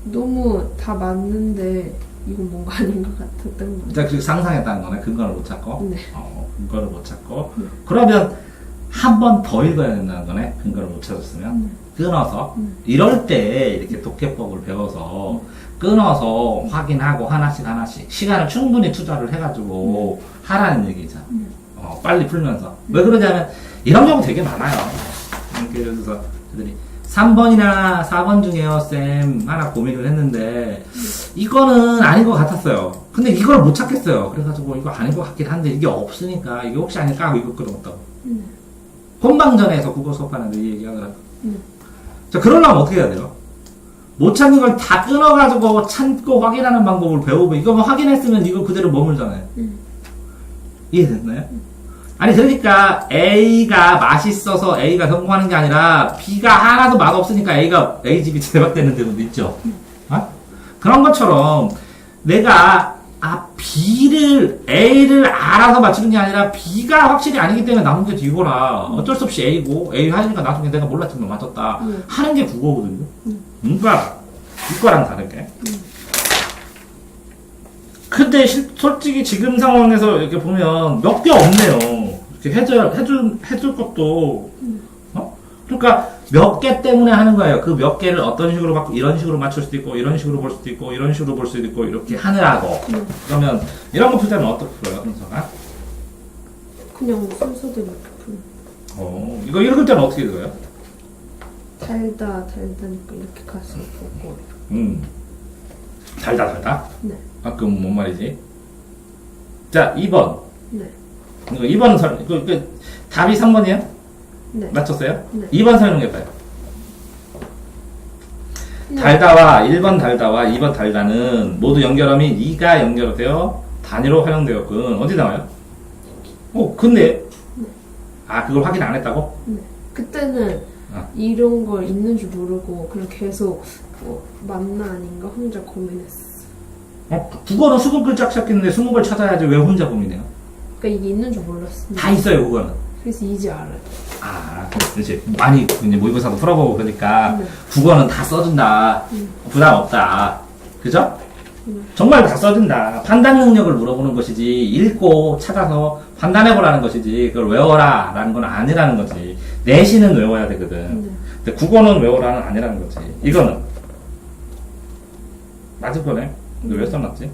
너무 다 맞는데 이건 뭔가 아닌 것 같았던 거예요. 일단 그 상상했다는 거네. 근거를 못 찾고. 네. 근거를 못 찾고. 네. 그러면 한 번 더 읽어야 된다는 거네. 근거를 못 찾았으면. 끊어서. 이럴 때 이렇게 독해법을 배워서 끊어서 확인하고 하나씩 시간을 충분히 투자를 해가지고 하라는 얘기잖아. 빨리 풀면서. 왜 그러냐면 이런 경우 되게 많아요. 예를 들어서 애들이 3번이나 4번 중에요, 쌤. 하나 고민을 했는데, 이거는 아닌 것 같았어요. 근데 이걸 못 찾겠어요. 그래가지고, 이거 아닌 것 같긴 한데, 이게 없으니까, 이게 혹시 아닐까 하고 이거 끊어봤다고. 본방전에서 국어 수업하는데 이 얘기 하더라고요. 자, 그러려면 어떻게 해야 돼요? 못 찾는 걸 다 끊어가지고 찾고 확인하는 방법을 배우고, 이거 뭐 확인했으면 이거 그대로 머물잖아요. 이해됐나요? 아니 그러니까 A가 맛있어서 A가 성공하는 게 아니라 B가 하나도 맛없으니까 A집이 대박되는 데도 있죠. 그런 것처럼 내가 A를 알아서 맞추는 게 아니라 B가 확실히 아니기 때문에 나 문제 뒤거라. 어쩔 수 없이 A고 A 하니까 나중에 내가 몰랐지만 맞췄다 하는 게 국어거든요. 그러니까 이거랑 다르게. 근데 솔직히 지금 상황에서 이렇게 보면 몇 개 없네요. 이렇게 해줄 것도, 그러니까 몇 개 때문에 하는 거예요. 그 몇 개를 어떤 식으로 받고, 이런 식으로 맞출 수도 있고, 이런 식으로 볼 수도 있고, 이런 식으로 볼 수도 있고, 이렇게 하느라고. 그러면 이런 거 풀 때는 어떻게 풀어요, 은서가? 그냥 순서대로 이렇게 풀. 이거 읽을 때는 어떻게 읽어요? 달다니까 이렇게 가서 보고. 달다? 네. 그럼 뭔 말이지? 자, 2번. 네. 이거 2번은 답이 3번이에요? 네. 맞췄어요? 네. 2번 설명해봐요. 그냥 달다와 1번 달다와 2번 달다는 모두 연결음이 2가 연결되어 단위로 활용되었군. 어디 나와요? 근데 그걸 확인 안 했다고? 네. 그때는 아. 이런 걸 있는 줄 모르고 그냥 계속 맞나 아닌가 혼자 고민했어. 국어는 20글자 시작했는데 20글 찾아야지 왜 혼자 고민해요? 그러니까 이게 있는 줄 몰랐습니다. 다 있어요, 그거는. 그래서 이제 알아요. 그렇지. 많이 이제 모의고사도 풀어보고 그러니까 네. 국어는 다 써준다. 부담 없다. 그죠? 정말 다 써준다. 판단 능력을 물어보는 것이지 읽고 찾아서 판단해보라는 것이지 그걸 외워라 라는 건 아니라는 거지. 내신은 외워야 되거든. 네. 근데 국어는 외워라는 아니라는 거지. 이거는 맞을 거네. 근데 왜 써놨지?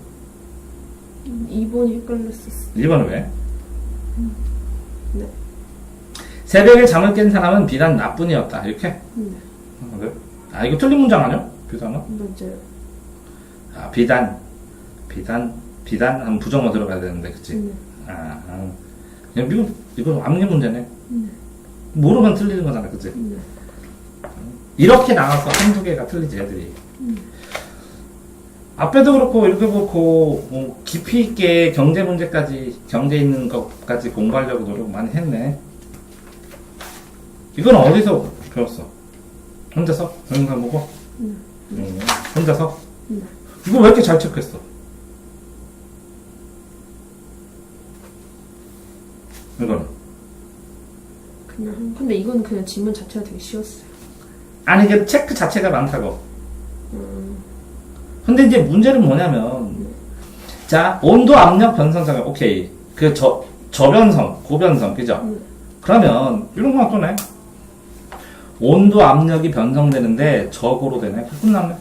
2번이 헷갈렸었어. 1번은 왜? 네. 새벽에 잠을 깬 사람은 비단 나뿐이었다. 이렇게? 네. 왜? 이거 틀린 문장 아니야? 비단은? 맞아요. 비단 하면 부정어 들어가야 되는데, 그치? 네. 이건 암기 문제네. 모르면 틀리는 거잖아, 그치? 네. 이렇게 나와서 한두 개가 틀리지, 애들이. 앞에도 그렇고, 이렇게도 그렇고, 뭐, 깊이 있게 경제 문제까지, 경제 있는 것까지 공부하려고 노력 많이 했네. 이건 어디서 배웠어? 혼자서? 동영상 보고? 혼자서? 이거 왜 이렇게 잘 체크했어? 이거는? 그냥 근데 이건 그냥 지문 자체가 되게 쉬웠어요. 아니, 이게 체크 자체가 많다고. 근데 이제 문제는 뭐냐면, 자, 온도, 압력, 변성자가, 오케이. 그 저변성, 고변성, 그죠? 그러면, 이런 거만 또네. 온도, 압력이 변성되는데, 저고로 되네. 끝났네.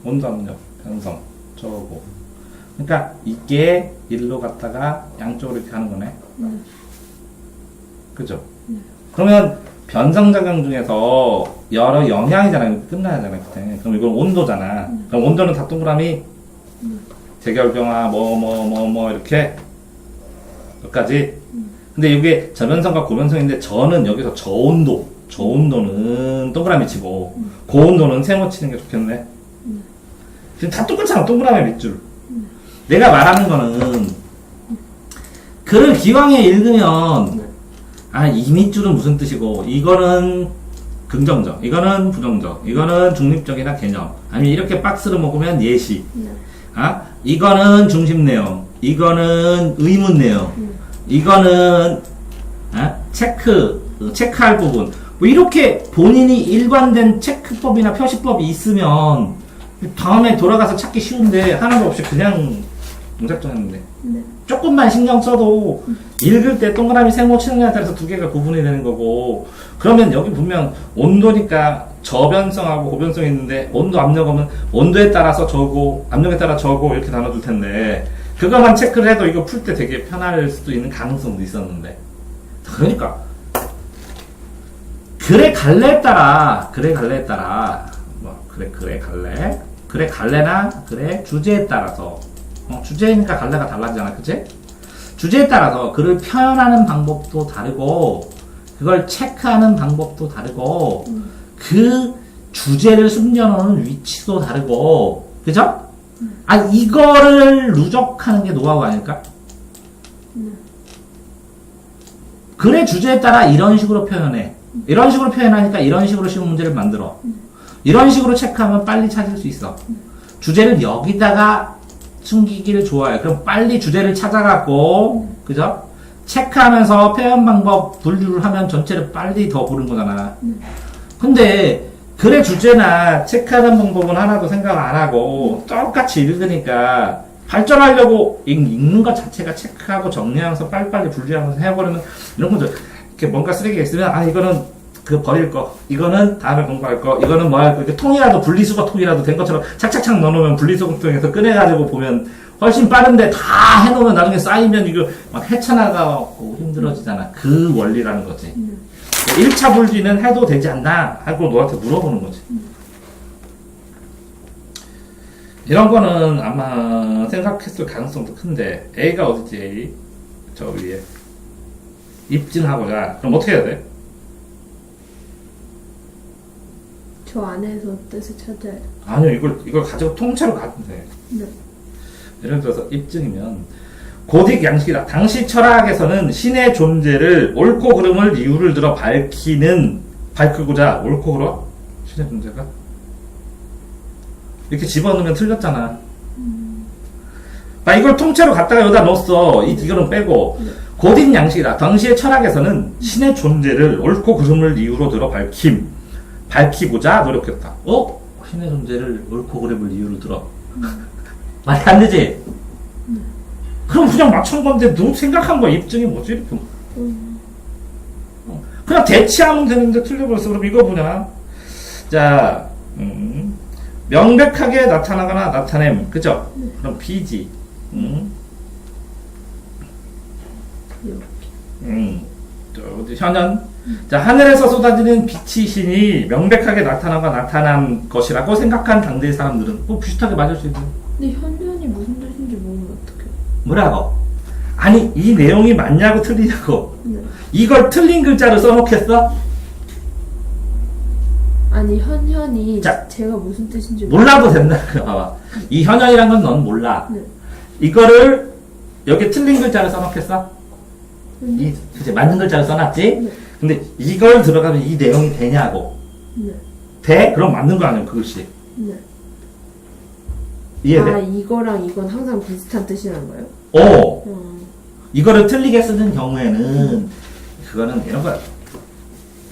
온도, 압력, 변성, 저고. 그러니까, 이게 일로 갔다가 양쪽으로 이렇게 하는 거네. 그죠? 그러면, 변성작용 중에서 여러 영향이잖아요. 끝나야 하잖아요. 그때. 그럼 이건 온도잖아. 그럼 온도는 다 동그라미 재결병화 이렇게 여기까지. 근데 이게 저변성과 고변성인데 저는 여기서 저온도는 동그라미 치고 고온도는 세모 치는 게 좋겠네. 지금 다 똑같잖아. 동그라미 밑줄. 내가 말하는 거는 글을 기왕에 읽으면 이 밑줄은 무슨 뜻이고, 이거는 긍정적, 이거는 부정적, 이거는 중립적이나 개념, 아니면 이렇게 박스로 먹으면 예시, 이거는 중심 내용, 이거는 의문 내용, 이거는 체크할 부분, 뭐 이렇게 본인이 일관된 체크법이나 표시법이 있으면 다음에 돌아가서 찾기 쉬운데 하나도 없이 그냥 무작정했는데. 조금만 신경 써도 읽을 때 동그라미 세모 치는 거에 따라서 두 개가 구분이 되는 거고, 그러면 여기 분명 온도니까 저변성하고 고변성이 있는데 온도 압력하면 온도에 따라서 저고 압력에 따라 저고 이렇게 나눠줄 텐데 그것만 체크를 해도 이거 풀 때 되게 편할 수도 있는 가능성도 있었는데, 그러니까 글의 갈래에 따라 뭐 글의 갈래나 글의 주제에 따라서 주제니까 갈래가 달라지잖아, 그치? 주제에 따라서 글을 표현하는 방법도 다르고, 그걸 체크하는 방법도 다르고, 그 주제를 숨겨놓는 위치도 다르고, 그죠? 이거를 누적하는 게 노하우 아닐까? 글의 주제에 따라 이런 식으로 표현해. 이런 식으로 표현하니까 이런 식으로 쉬운 문제를 만들어. 이런 식으로 체크하면 빨리 찾을 수 있어. 주제를 여기다가 숨기기를 좋아해. 그럼 빨리 주제를 찾아갖고, 그죠? 체크하면서 표현 방법 분류를 하면 전체를 빨리 더 보는 거잖아. 근데 글의 주제나 체크하는 방법은 하나도 생각 안 하고 똑같이 읽으니까 발전하려고 읽는 것 자체가 체크하고 정리하면서 빨리빨리 분류하면서 해버리면 이런 거죠. 이렇게 뭔가 쓰레기가 있으면 이거는 그 버릴 거, 이거는 다음에 공부할 거, 이거는 뭐 할 거, 이렇게 통이라도 분리수거 통이라도 된 것처럼 착착착 넣어놓으면 분리수거 통에서 꺼내가지고 보면 훨씬 빠른데 다 해놓으면 나중에 쌓이면 이거 막 헤쳐나가고 힘들어지잖아. 그 원리라는 거지. 1차 분리는 해도 되지 않나 하고 너한테 물어보는 거지. 이런 거는 아마 생각했을 가능성도 큰데, A가 어디지, A? 저 위에. 입증하고자. 그럼 어떻게 해야 돼? 저 안에서 뜻을 찾아요. 아니요, 이걸 가지고 통째로 가면 돼. 네. 예를 들어서 입증이면, 고딕 양식이다. 당시 철학에서는 신의 존재를 옳고 그름을 이유를 들어 밝히고자, 옳고 그러? 신의 존재가? 이렇게 집어넣으면 틀렸잖아. 이걸 통째로 갖다가 여기다 넣었어. 이거는 빼고. 고딕 양식이다. 당시의 철학에서는 신의 존재를 옳고 그름을 이유로 들어 밝히고자 노력했다. 신의 존재를 옳고 그름을 이유로 들어. 말이 안 되지? 그럼 그냥 맞춘 건데 너 생각한 거야. 입증이 뭐지? 이렇게. 그냥 대치하면 되는데 틀려버렸어. 그럼 이거 뭐냐? 자, 명백하게 나타나거나 나타냄. 그죠? 그럼 B지. 어디 현현. 자, 하늘에서 쏟아지는 빛이 신이 명백하게 나타나거나 나타난 것이라고 생각한 당대의 사람들은 뭐 비슷하게 맞을 수 있는. 근데 현면이 무슨 뜻인지 모르면 어떡해. 뭐라고? 아니 이 내용이 맞냐고 틀리냐고. 네. 이걸 틀린 글자로 써놓겠어? 아니 현현이 자. 제가 무슨 뜻인지 몰라도 된다. 봐봐. 이 현현이란 건 넌 몰라. 네. 이거를 여기 틀린 글자로 써놓겠어? 그치 맞는 글자로 써놨지? 네. 근데 이걸 들어가면 이 내용이 되냐고. 네. 돼? 그럼 맞는 거 아니야 그 글씨. 네. 이해돼? 아 이거랑 이건 항상 비슷한 뜻이란 거예요? 어. 이거를 틀리게 쓰는 경우에는 그거는 이런 거야.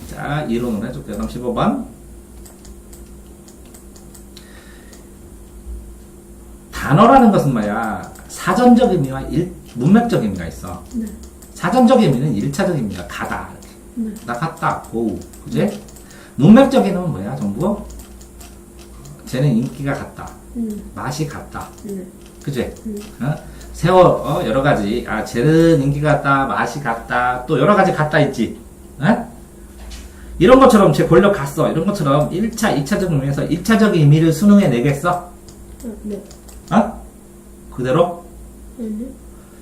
자, 이론을 해줄게요. 그럼 15번. 단어라는 것은 뭐야? 사전적 의미와 문맥적 의미가 있어. 네. 사전적 의미는 1차적 의미가 가다. 네. 나 갔다, 고. 그지? 문맥적 의미는 뭐야? 전부? 쟤는 인기가 같다. 맛이 같다. 네. 그지? 어? 세월, 여러 가지. 아, 쟤는 인기 같다, 맛이 같다, 또 여러 가지 같다 있지. 어? 이런 것처럼 쟤 권력 갔어. 이런 것처럼 1차, 2차적 의미에서 1차적 의미를 수능에 내겠어? 네. 어? 그대로? 네.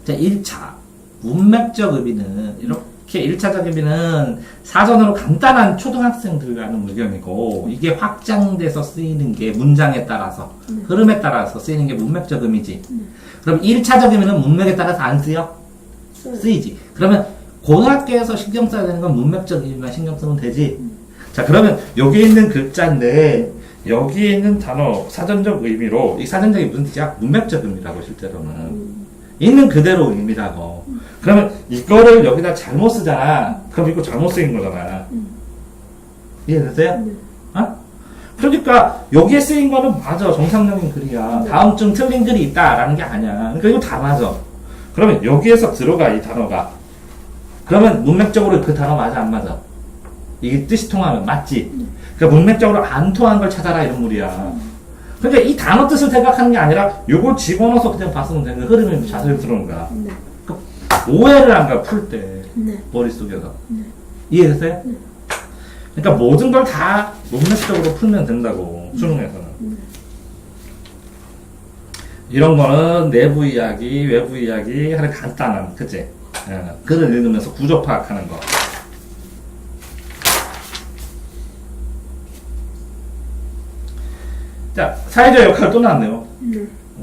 자, 1차. 문맥적 의미는, 이렇게 1차적 의미는 사전으로 간단한 초등학생들 하는 의견이고, 이게 확장돼서 쓰이는 게 문장에 따라서, 흐름에 따라서 쓰이는 게 문맥적 의미지. 그럼 1차적 의미는 문맥에 따라서 안 쓰여? 쓰이지. 그러면 고등학교에서 신경 써야 되는 건 문맥적 의미만 신경 쓰면 되지. 자, 그러면 여기 있는 글자인데, 여기에 있는 단어, 사전적 의미로, 이 사전적이 무슨 뜻이야? 문맥적 의미라고, 실제로는. 있는 그대로 의미라고. 그러면 이거를 여기다 잘못 쓰잖아. 그럼 이거 잘못 쓰인 거잖아. 이해되세요? 네. 어? 그러니까 여기에 쓰인 거는 맞아. 정상적인 글이야. 네. 다음쯤 틀린 글이 있다라는 게 아니야. 그러니까 이거 다 맞아. 그러면 여기에서 들어가, 이 단어가. 그러면 문맥적으로 그 단어 맞아, 안 맞아? 이게 뜻이 통하면 맞지? 그러니까 문맥적으로 안 통한 걸 찾아라, 이런 물이야. 그러니까 이 단어 뜻을 생각하는 게 아니라 요걸 집어넣어서 그냥 봤으면 되는 거야. 흐름이 자세히 들어오는 거야. 네. 그러니까 오해를 한 거야, 풀 때. 네. 머릿속에서. 이해됐어요? 그러니까 모든 걸 다 문맥적으로 풀면 된다고, 수능에서는. 이런 거는 내부 이야기, 외부 이야기 하는 간단한, 그치? 글을 읽으면서 구조 파악하는 거. 자, 사회적 역할 또 나왔네요.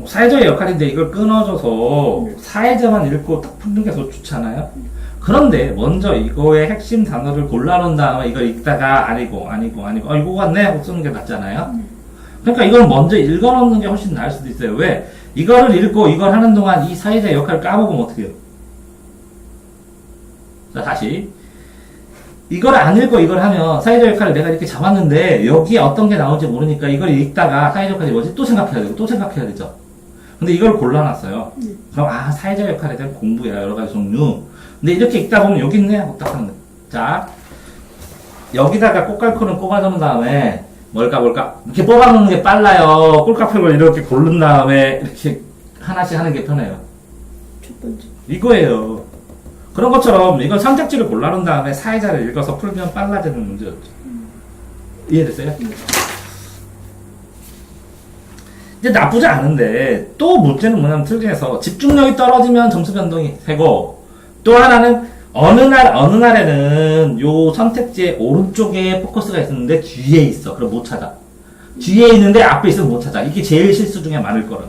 사회적 역할인데 이걸 끊어줘서 사회자만 읽고 딱 푸는 게 더 좋잖아요. 그런데 먼저 이거의 핵심 단어를 골라놓은 다음에 이걸 읽다가 아니고 이거 같네 하고 쓰는 게 낫잖아요. 그러니까 이걸 먼저 읽어놓는 게 훨씬 나을 수도 있어요. 왜? 이거를 읽고 이걸 하는 동안 이 사회자 역할을 까먹으면 어떻게 해요? 자, 다시 이걸 안 읽고 이걸 하면 사회적 역할을 내가 이렇게 잡았는데 여기에 어떤 게 나올지 모르니까 이걸 읽다가 사회적 역할이 뭐지? 또 생각해야 되고 또 생각해야 되죠. 근데 이걸 골라놨어요. 그럼 사회적 역할에 대한 공부야. 여러 가지 종류. 근데 이렇게 읽다 보면 여기 있네 하고 딱 하는 거야. 자, 여기다가 꽃갈콘을 꼽아놓은 다음에 뭘까 이렇게 뽑아놓는 게 빨라요. 꼴깍펴고 이렇게 고른 다음에 이렇게 하나씩 하는 게 편해요. 첫 번째. 이거예요. 그런 것처럼 이건 선택지를 골라놓은 다음에 사회자를 읽어서 풀면 빨라지는 문제였죠. 이해됐어요? 이제 나쁘지 않은데 또 문제는 뭐냐면 특징에서 집중력이 떨어지면 점수 변동이 되고 또 하나는 어느 날에는 요 선택지의 오른쪽에 포커스가 있었는데 뒤에 있어. 그럼 못 찾아. 뒤에 있는데 앞에 있으면 못 찾아. 이게 제일 실수 중에 많을 거라.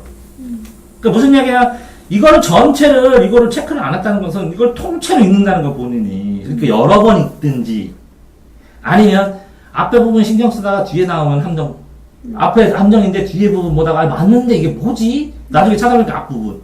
그러니까 무슨 얘기야? 이거를 전체를 이거를 체크를 안 했다는 것은 이걸 통째로 읽는다는 거 본인이. 그러니까 여러 번 읽든지 아니면 앞에 부분 신경 쓰다가 뒤에 나오면 함정. 앞에 함정인데 뒤에 부분 보다가 맞는데 이게 뭐지? 나중에 찾아보니까 앞부분.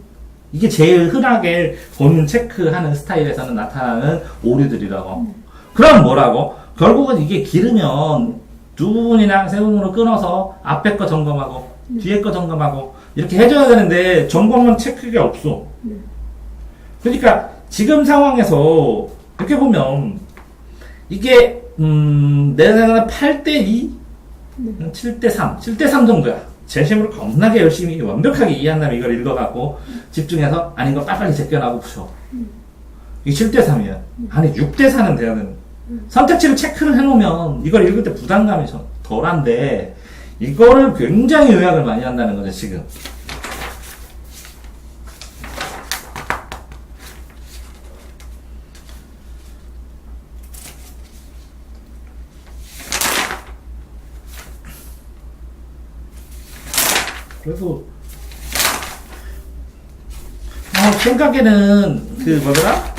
이게 제일 흔하게 본인 체크하는 스타일에서는 나타나는 오류들이라고. 그럼 뭐라고? 결국은 이게 길으면 두 부분이나 세 부분으로 끊어서 앞에 거 점검하고 뒤에 거 점검하고 이렇게 해줘야 되는데 점검만 체크가 없어. 그러니까 지금 상황에서 이렇게 보면 이게 내 생각에는 8대2? 7대3? 7대3 정도야. 재심으로 겁나게 열심히 완벽하게 이해한 다음에 이걸 읽어갖고 집중해서 아닌 거 빨리빨리 제껴나고 부셔. 이게 7대3이야. 아니 6대4는 돼야 되는. 선택지를 체크를 해놓으면 이걸 읽을 때 부담감이 덜한데 이거를 굉장히 요약을 많이 한다는 거죠 지금. 그래서 생각에는 뭐더라?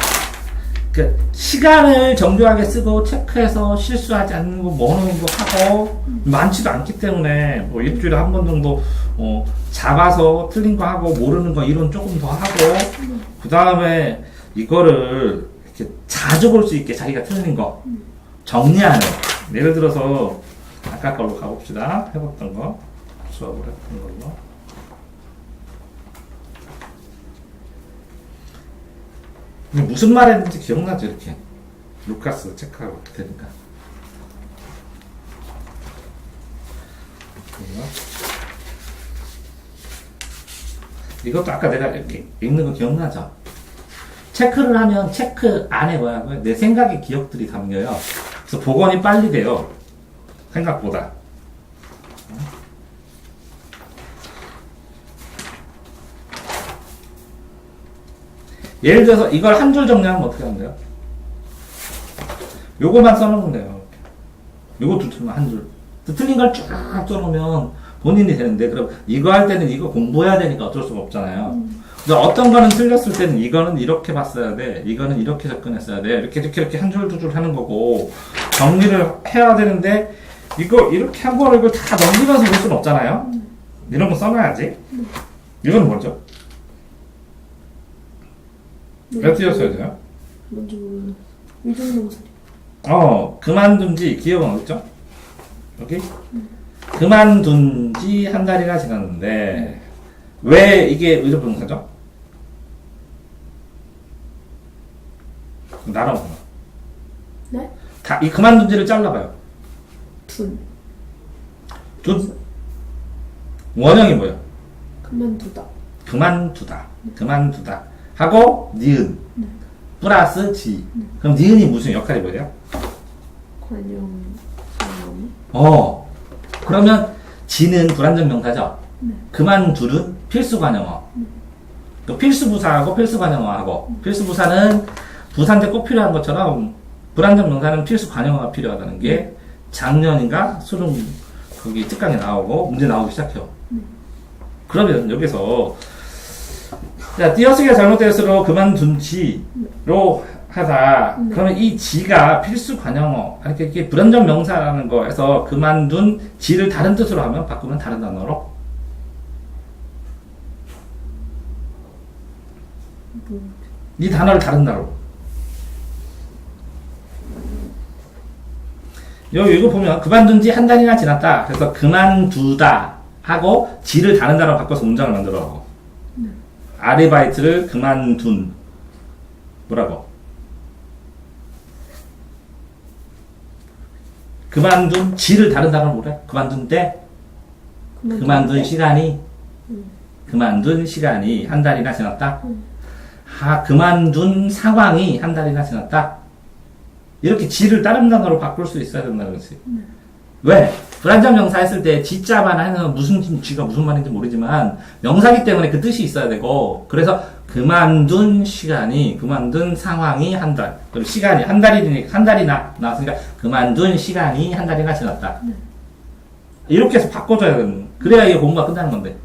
시간을 정교하게 쓰고 체크해서 실수하지 않는 거 뭐는 거 하고 많지도 않기 때문에 뭐 일주일에 한 번 정도 잡아서 틀린 거 하고 모르는 거 이론 조금 더 하고 그 다음에 이거를 이렇게 자주 볼 수 있게 자기가 틀린 거 정리하는. 예를 들어서 아까 걸로 가봅시다. 해봤던 거 수업을 했던 걸로. 이게 무슨 말 했는지 기억나죠? 이렇게 루카스 체크하고 이렇게 되니까. 이것도 아까 내가 이렇게 읽는 거 기억나죠? 체크를 하면 체크 안에 뭐냐고요? 내 생각의 기억들이 담겨요. 그래서 복원이 빨리 돼요. 생각보다. 예를 들어서 이걸 한 줄 정리하면 어떻게 하면 돼요? 요거만 써놓으면 돼요. 요거 두 줄만 한 줄. 틀린 걸 쭉 써놓으면 본인이 되는데, 그럼 이거 할 때는 이거 공부해야 되니까 어쩔 수가 없잖아요. 근데 어떤 거는 틀렸을 때는 이거는 이렇게 봤어야 돼. 이거는 이렇게 접근했어야 돼. 이렇게 한 줄 두 줄 하는 거고, 정리를 해야 되는데, 이거 이렇게 한 거를 이걸 다 넘기면서 볼 수는 없잖아요. 이런 거 써놔야지. 이건 뭐죠? 왜 틀렸어야 돼요? 뭔지 모르는 위중명사리. 그만둔 지 기억은 어딨죠? 여기? 그만둔 지 한 달이나 지났는데, 왜 이게 의존명사죠? 나랑 뭐야? 네? 이 그만둔 지를 잘라봐요. 둔. 원형이 뭐예요? 그만두다. 그만두다. 하고, 니은. 플러스 지. 그럼 니은이 무슨 역할이 뭐예요? 관용. 관용. 그러면 지는 불완전 명사죠? 그만둘은 필수 관용어. 필수 부사하고 필수 관용어하고, 필수 부사는 부사인데 꼭 필요한 것처럼 불완전 명사는 필수 관용어가 필요하다는 게 작년인가 수능 거기 특강에 나오고 문제 나오기 시작해요. 그러면 여기서 자, 띄어쓰기가 잘못되었으로 그만둔 지로 하다. 그러면 이 지가 필수 관용어, 이렇게 불완전 명사라는 거에서 그만둔 지를 다른 뜻으로 하면 바꾸면 다른 단어로. 이 단어를 다른 단어로. 여기 이거 보면 그만둔 지 한 달이나 지났다. 그래서 그만두다 하고 지를 다른 단어로 바꿔서 문장을 만들어. 아르바이트를 그만둔 뭐라고? 그만둔 지를 다른 단어로 뭐래? 그만둔 때? 그만둔 시간이? 그만둔 시간이 한 달이나 지났다? 그만둔 상황이 한 달이나 지났다? 이렇게 지를 다른 단어로 바꿀 수 있어야 된다는 거지. 왜? 불완전 명사 했을 때 지자만 하면 지가 무슨 말인지 모르지만 명사기 때문에 그 뜻이 있어야 되고, 그래서 그만둔 시간이, 그만둔 상황이 한 달. 그리고 시간이 한 달이나 나왔으니까 그만둔 시간이 한 달이나 지났다. 이렇게 해서 바꿔줘야 되는. 그래야 이게 공부가 끝나는 건데.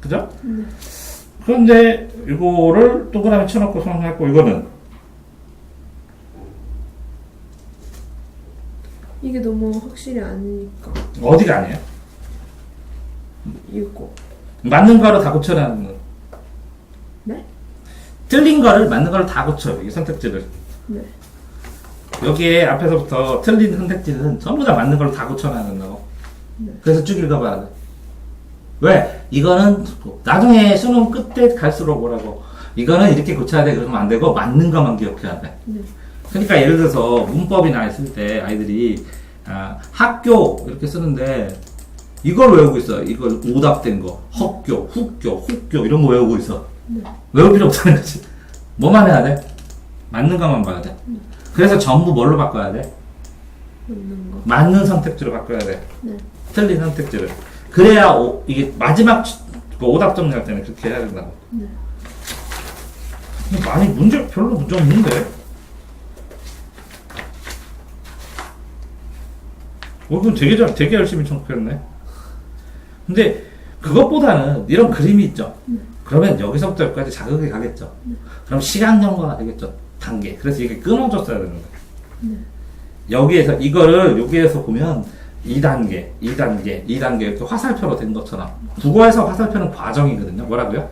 그죠? 그런데 이거를 동그라미 쳐놓고 생각했고, 이거는 이게 너무 확실히 아니니까. 어디가 아니에요? 이거. 맞는 거로 다 고쳐라는 거. 네? 틀린 거를 맞는 거로 다 고쳐요. 이 선택지를. 네. 여기에 앞에서부터 틀린 선택지는 전부 다 맞는 걸로 다 고쳐놔야 된다고. 네. 그래서 쭉 읽어봐야 돼. 왜? 이거는 나중에 수능 끝에 갈수록 뭐라고. 이거는 이렇게 고쳐야 돼. 그러면 안 되고 맞는 것만 기억해야 돼. 네. 그러니까 예를 들어서 문법이나 있을 때 아이들이 학교 이렇게 쓰는데 이걸 외우고 있어. 이걸 오답된 거, 헛교, 훅교 이런 거 외우고 있어. 네. 외울 필요 없다는 거지. 뭐만 해야 돼? 맞는 것만 봐야 돼. 그래서 전부 뭘로 바꿔야 돼? 맞는 거. 맞는 선택지로 바꿔야 돼. 네. 틀린 선택지를. 그래야 이게 마지막 오답 정리할 때는 그렇게 해야 된다고. 네. 별로 문제 없는데? 그럼 되게 열심히 청소했네. 근데 그것보다는 이런 그림이 있죠. 그러면 여기서부터 여기까지 자극이 가겠죠. 그럼 시간 경과가 되겠죠. 단계. 그래서 이게 끊어졌어야 되는 거예요. 여기에서 이거를 여기에서 보면 2단계, 2단계, 2단계 이렇게 화살표로 된 것처럼 국어에서 화살표는 과정이거든요. 뭐라고요?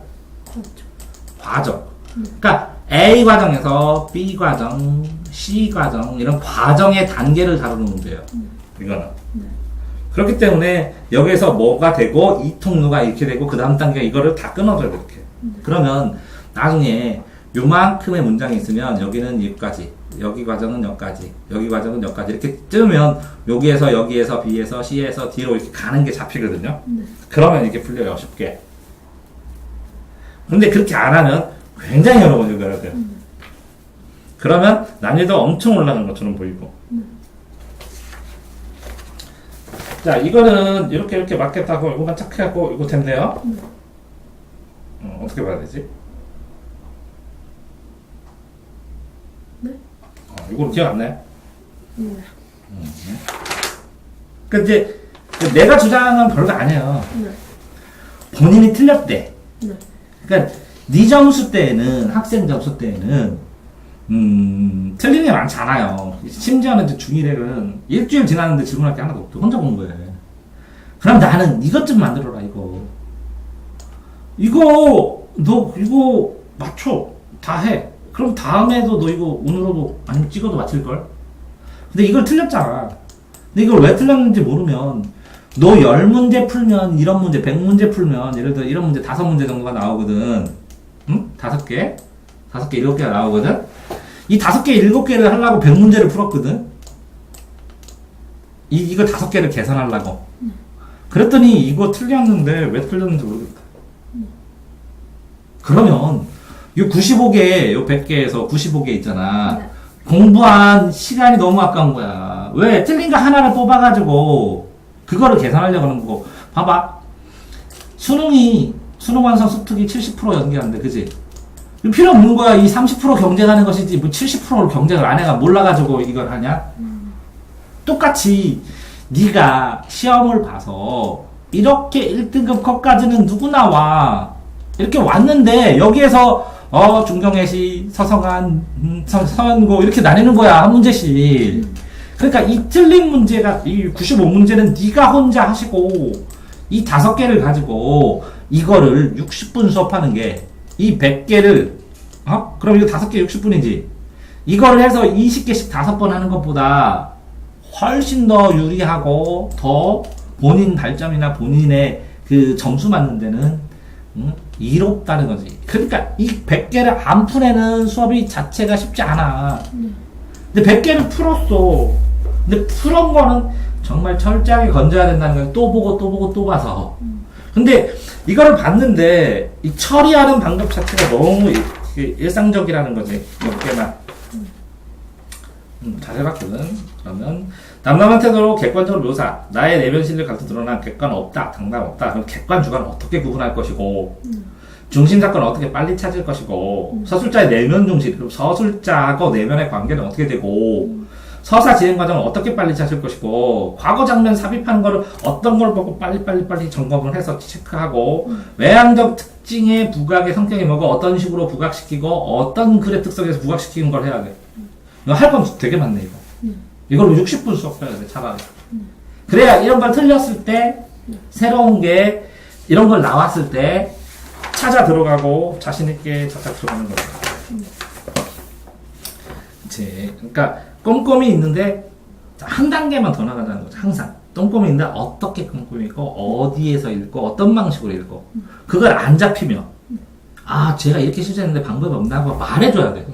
과정. 그러니까 A 과정에서 B 과정, C 과정 이런 과정의 단계를 다루는 문제예요. 이거는. 그렇기 때문에 여기에서 뭐가 되고 이 통로가 이렇게 되고 그 다음 단계 이거를 다 끊어줘야 돼 이렇게. 그러면 나중에 요만큼의 문장이 있으면 여기는 여기까지, 여기 과정은 여기까지, 여기 과정은 여기까지 이렇게 뜨면 여기에서 여기에서 B에서 C에서 D로 이렇게 가는 게 잡히거든요. 그러면 이렇게 풀려요 쉽게. 근데 그렇게 안 하면 굉장히 여러 번 읽어야 돼요. 그러면 난이도 엄청 올라가는 것처럼 보이고. 자, 이거는 이렇게 맞겠다고 이거만 착해갖고 이거 된대요. 어떻게 봐야 되지? 네? 이거 기억 안 나요? 네. 그러니까 이제 내가 주장한 별거 아니에요. 네. 본인이 틀렸대. 네. 그러니까 네 점수 때에는 학생 점수 때에는 틀린 게 많잖아요. 심지어는 이제 중1애는 일주일 지났는데 질문할 게 하나도 없고 혼자 공부해. 그럼 나는 이것 좀 만들어라 이거 너 이거 맞춰 다 해. 그럼 다음에도 너 이거 오늘로도 아니면 찍어도 맞힐걸? 근데 이걸 틀렸잖아. 근데 이걸 왜 틀렸는지 모르면 너 10문제 풀면 이런 문제 100문제 풀면 예를 들어 이런 문제 5문제 정도가 나오거든. 응? 5개? 5개 7개가 나오거든? 이 5개 7개를 하려고 100문제를 풀었거든? 이거 5개를 계산하려고. 그랬더니 이거 틀렸는데 왜 틀렸는지 모르겠다. 그러면 이 95개, 요 100개에서 95개 있잖아. 네. 공부한 시간이 너무 아까운 거야. 왜? 틀린 거 하나를 뽑아가지고 그거를 계산하려고 하는 거고. 봐봐. 수능 완성 습득이 70% 연계하는데, 그지? 필요 없는 거야. 이 30% 경쟁하는 것이지. 뭐 70%를 경쟁을 안 해가 몰라가지고 이걸 하냐? 똑같이 네가 시험을 봐서 이렇게 1등급 컷까지는 누구나 와. 이렇게 왔는데 여기에서 중경외시, 서성한, 서연고 이렇게 나뉘는 거야. 한 문제씩. 그러니까 이 틀린 문제가 이 95문제는 네가 혼자 하시고 이 5개를 가지고 이거를 60분 수업하는 게 이 100개를 그럼 이거 5개 60분이지. 이거를 해서 20개씩 5번 하는 것보다 훨씬 더 유리하고 더 본인 발전이나 본인의 그 점수 맞는 데는 이롭다는 거지. 그러니까 이 100개를 안 푸내는 수업이 자체가 쉽지 않아. 근데 100개를 풀었어. 근데 풀은 거는 정말 철저하게 건져야 된다는 거야. 또 보고 또 보고 또 봐서. 근데 이거를 봤는데 이 처리하는 방법 자체가 너무 일상적이라는 거지. 몇 개만. 잘 해봤거든. 그러면 남남한 태도로 객관적으로 묘사. 나의 내면 실력 같은 드러난 객관 없다. 당당 없다. 그럼 객관 주관을 어떻게 구분할 것이고 중심 사건을 어떻게 빨리 찾을 것이고 서술자의 내면 중심. 그럼 서술자하고 내면의 관계는 어떻게 되고 서사 진행 과정을 어떻게 빨리 찾을 것이고 과거 장면 삽입하는 거를 어떤 걸 보고 빨리 점검을 해서 체크하고 외향적 특징의 부각의 성격이 뭐고 어떤 식으로 부각시키고 어떤 글의 특성에서 부각시키는 걸 해야 돼. 이거 할 건 되게 많네 이거. 이걸로 60분 수업해야 돼 차라리. 그래야 이런 걸 틀렸을 때 새로운 게 이런 걸 나왔을 때 찾아 들어가고 자신 있게 자작 들어가는 거죠. 그치. 그러니까 꼼꼼히 있는데 한 단계만 더 나가자는 거죠. 항상 꼼꼼히 있는데 어떻게 꼼꼼히 읽고 어디에서 읽고 어떤 방식으로 읽고 그걸 안 잡히면 제가 이렇게 실제했는데 방법이 없나고 말해줘야 돼.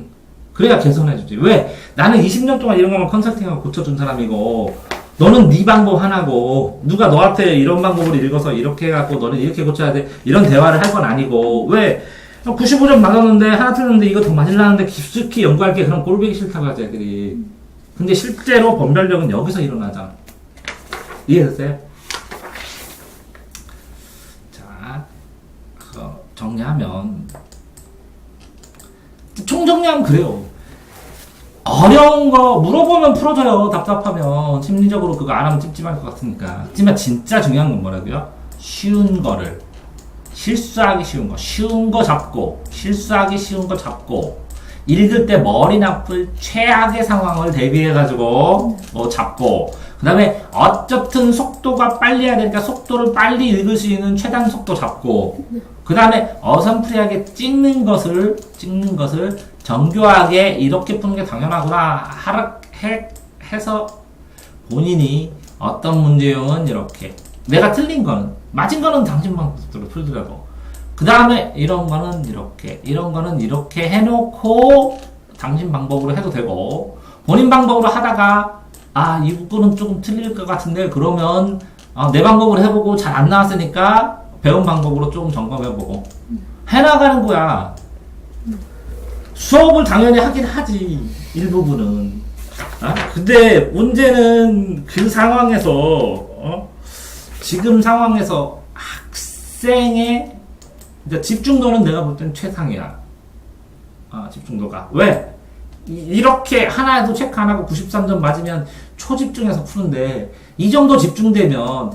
그래야 개선해주지. 왜? 나는 20년 동안 이런 거만 컨설팅하고 고쳐준 사람이고 너는 네 방법 하나고 누가 너한테 이런 방법을 읽어서 이렇게 해갖고 너는 이렇게 고쳐야 돼 이런 대화를 할 건 아니고 왜 95점 맞았는데 하나 틀렸는데 이거 더 맞으려는데 깊숙이 연구할 게 그런 꼴보기 싫다고 하지 애들이. 근데 실제로 변별력은 여기서 일어나잖아. 이해됐어요? 자, 정리하면 총정리하면 그래요. 어려운 거 물어보면 풀어줘요. 답답하면 심리적으로 그거 안 하면 찝찝할 것 같으니까. 하지만 진짜 중요한 건 뭐라고요? 쉬운 거를 실수하기 쉬운 거 잡고 실수하기 쉬운 거 잡고 읽을 때 머리 나쁠 최악의 상황을 대비해가지고 잡고 그 다음에 어쨌든 속도가 빨리 해야 되니까 속도를 빨리 읽을 수 있는 최단 속도 잡고 그 다음에 어선프리하게 찍는 것을 정교하게 이렇게 푸는 게 당연하구나 해서 본인이 어떤 문제형은 이렇게 내가 틀린 거는 맞은 거는 당신 방법대로 풀더라도 그 다음에 이런 거는 이렇게 해놓고 당신 방법으로 해도 되고 본인 방법으로 하다가 이 부분은 조금 틀릴 것 같은데 그러면 내 방법으로 해보고 잘 안 나왔으니까 배운 방법으로 조금 점검해보고 해나가는 거야. 수업을 당연히 하긴 하지 일부분은. 근데 문제는 그 상황에서 지금 상황에서 학생의 집중도는 내가 볼 땐 최상이야. 집중도가. 왜? 이렇게 하나에도 체크 안 하고 93점 맞으면 초집중해서 푸는데 이 정도 집중되면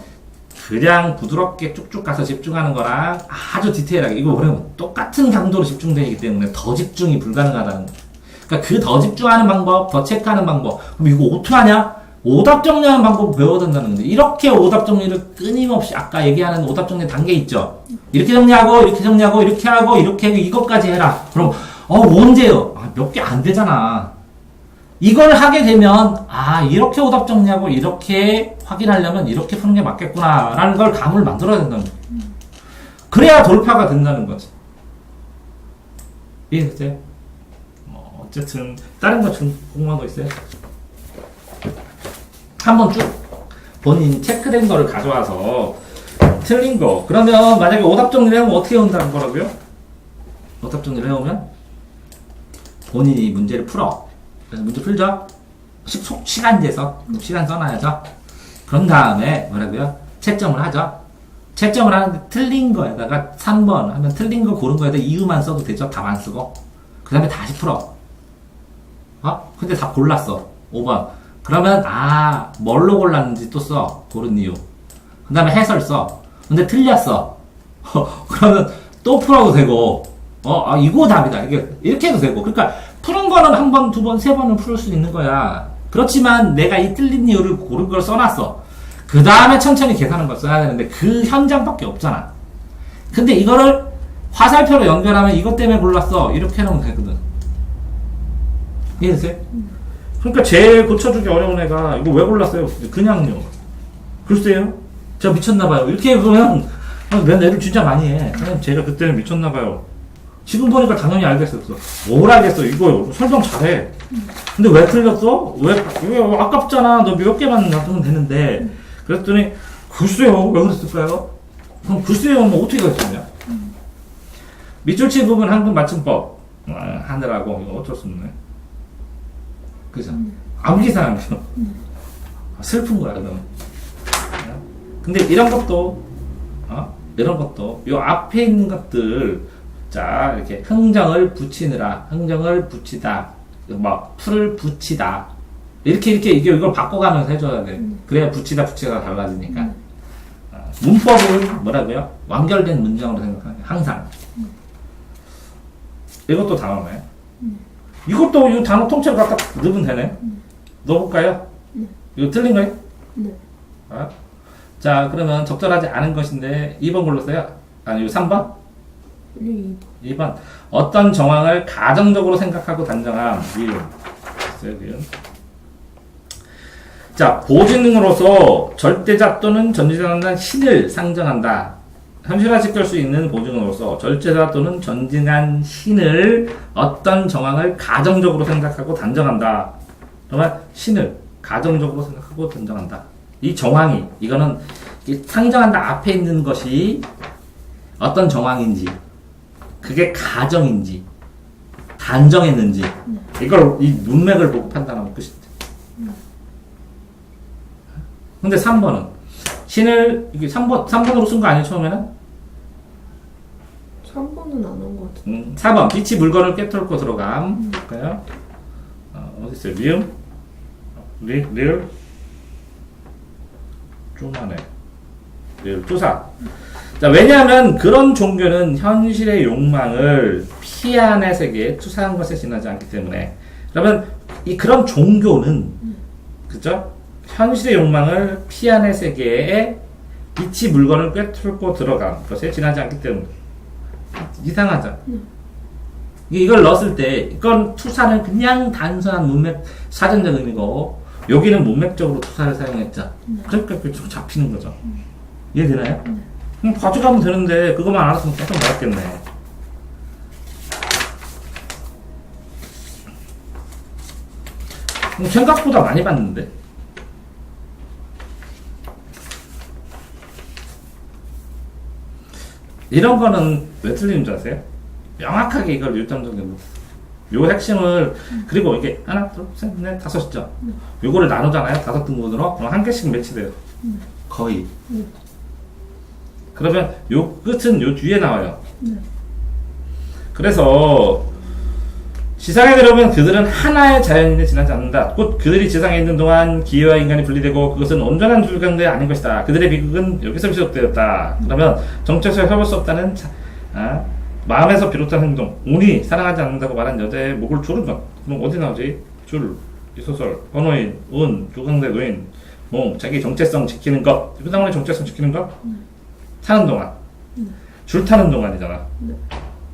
그냥 부드럽게 쭉쭉 가서 집중하는 거랑 아주 디테일하게 이거 뭐냐면 똑같은 강도로 집중되기 때문에 더 집중이 불가능하다는 거야. 그러니까 그 더 집중하는 방법, 더 체크하는 방법. 그럼 이거 어떻게 하냐? 오답 정리하는 방법을 배워야 된다는 건데 이렇게 오답 정리를 끊임없이 아까 얘기하는 오답 정리 단계 있죠. 이렇게 정리하고 이렇게 정리하고 이렇게 하고 이렇게 하고 이것까지 해라. 그럼 언제요? 몇 개 안 되잖아. 이걸 하게 되면 이렇게 오답 정리하고 이렇게 확인하려면 이렇게 푸는 게 맞겠구나 라는 걸 감을 만들어야 된다는 거야. 그래야 돌파가 된다는 거지. 이해됐어요? 어쨌든 다른 거 궁금한 거 있어요? 한번 쭉 본인 체크된 거를 가져와서 틀린 거 그러면 만약에 오답 정리를 해보면 어떻게 온다는 거라고요? 오답 정리를 해오면 본인이 문제를 풀어. 그래서 문제 풀죠? 시간 재서 시간 써놔야죠. 그런 다음에 뭐라고요? 채점을 하죠. 채점을 하는데 틀린 거에다가 3번 하면 틀린 거 고른 거에다 이유만 써도 되죠. 답 안 쓰고. 그 다음에 다시 풀어. 근데 답 골랐어. 5번. 그러면 뭘로 골랐는지 또 써. 고른 이유. 그 다음에 해설 써. 근데 틀렸어. 그러면 또 풀어도 되고 이거 답이다. 이렇게 해도 되고. 그러니까 푸는 거는 한 번, 두 번, 세 번은 풀 수 있는 거야. 그렇지만 내가 이 틀린 이유를 고른 걸 써놨어. 그 다음에 천천히 계산한 걸 써야 되는데 그 현장밖에 없잖아. 근데 이거를 화살표로 연결하면 이것 때문에 골랐어. 이렇게 해놓으면 되거든. 이해되세요? 그러니까 제일 고쳐주기 어려운 애가 이거 왜 골랐어요? 그냥요. 글쎄요. 제가 미쳤나봐요. 이렇게 보면 난 애를 진짜 많이 해. 그냥 제가 그때는 미쳤나봐요. 지금 보니까 당연히 알겠었어. 뭘 알겠어. 이거 설명 잘해. 근데 왜 틀렸어? 왜 아깝잖아. 너 몇 개만 놔두면 되는데. 그랬더니 글쎄요. 왜 그랬을까요? 그럼 글쎄요. 뭐 어떻게 그랬었냐? 밑줄치 부분 한글 맞춤법 하느라고 이거 어쩔 수 없네. 그죠? 아무 기사람이죠. 슬픈 거야, 그러면. 근데 이런 것도 요 앞에 있는 것들, 자, 이렇게 흥정을 붙이느라, 흥정을 붙이다, 풀을 붙이다. 이렇게 이걸 바꿔가면서 해줘야 돼. 그래야 붙이다가 달라지니까. 문법은 뭐라고요? 완결된 문장으로 생각하는 게 항상. 이것도 단어네. 이것도 이 단어 통째로 갖다 넣으면 되네. 넣어볼까요? 이거 틀린 거예요? 네. 자, 그러면 적절하지 않은 것인데 2번 골랐어요? 아니, 3번? 2번. 어떤 정황을 가정적으로 생각하고 단정함. 미음. 자, 보증으로서 절대자 또는 전지전능한 신을 상정한다. 현실화시킬 수 있는 보증으로서 절대자 또는 전진한 신을 어떤 정황을 가정적으로 생각하고 단정한다. 그러면 신을 가정적으로 생각하고 단정한다. 이 정황이, 이거는 상정한다 앞에 있는 것이 어떤 정황인지, 그게 가정인지, 단정했는지, 이걸, 이 문맥을 보고 판단하면 끝이다. 근데 3번은, 신을, 이게 3번으로 쓴 거 아니에요, 처음에는? 3번은 안 한 것 같은데. 4번, 빛이 물건을 깨뚫고 들어감. 볼까요? 어딨어요? 리을? 좀하네. 투사. 자, 왜냐하면 그런 종교는 현실의 욕망을 피안의 세계에 투사한 것에 지나지 않기 때문에. 그러면 그런 종교는 그죠? 현실의 욕망을 피안의 세계에 빛이 물건을 꿰뚫고 들어간 것에 지나지 않기 때문에. 이상하죠? 이걸 넣었을 때 이건 투사는 그냥 단순한 문맥 사전적 의미고 여기는 문맥적으로 투사를 사용했죠. 그러니까 쭉 잡히는 거죠. 이해되나요? 그럼 가져가면 되는데 그것만 알았으면 계속 나왔겠네. 생각보다 많이 봤는데. 이런 거는 왜 틀리는 줄 아세요? 명확하게 이걸 일정적으로 요 핵심을 그리고 이게 하나 둘셋넷 다섯이죠. 요거를 나누잖아요. 5등분으로 그럼 한 개씩 매치돼요. 거의. 그러면 요 끝은 요 뒤에 나와요. 그래서 지상에 들어오면 그들은 하나의 자연인에 지나지 않는다. 곧 그들이 지상에 있는 동안 기회와 인간이 분리되고 그것은 온전한 줄경대 아닌 것이다. 그들의 비극은 여기서 시작되었다. 그러면 정체성을 해볼 수 없다는 마음에서 비롯한 행동. 운이 사랑하지 않는다고 말한 여자의 목을 조른 것. 그럼 어디 나오지? 줄, 이소설, 번호인, 운, 조강대 노인, 몽, 자기 정체성 지키는 것. 그 다음에 정체성 지키는 것? 타는 동안. 줄 타는 동안이잖아.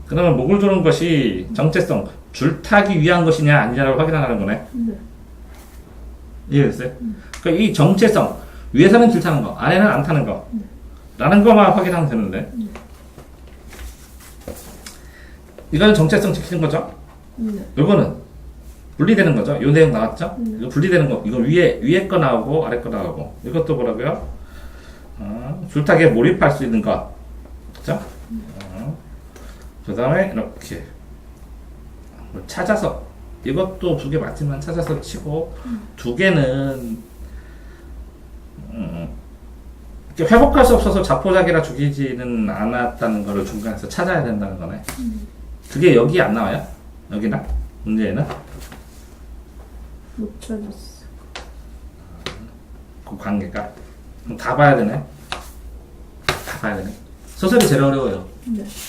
그러면 목을 조른 것이 정체성, 줄 타기 위한 것이냐 아니냐를 확인하는 거네. 이해됐어요? 그러니까 이 정체성, 위에서는 줄 타는 거, 아래는 안 타는 거. 라는 것만 확인하면 되는데. 이건 정체성 지키는 거죠? 요거는 분리되는 거죠? 요 내용 나왔죠? 이거 분리되는 거. 이거 위에 거 나오고 아래 거 나오고. 이것도 뭐라고요? 줄타기에 몰입할 수 있는 것. 그죠? 그 다음에 이렇게 찾아서 이것도 2개 맞지만 찾아서 치고 2개는 회복할 수 없어서 자포자기라 죽이지는 않았다는 거를 중간에서 찾아야 된다는 거네. 그게 여기 안 나와요? 여기나? 문제에는? 못 찾았어. 그 관계가? 그럼 다 봐야 되네? 다 봐야 되네? 소설이 제일 어려워요.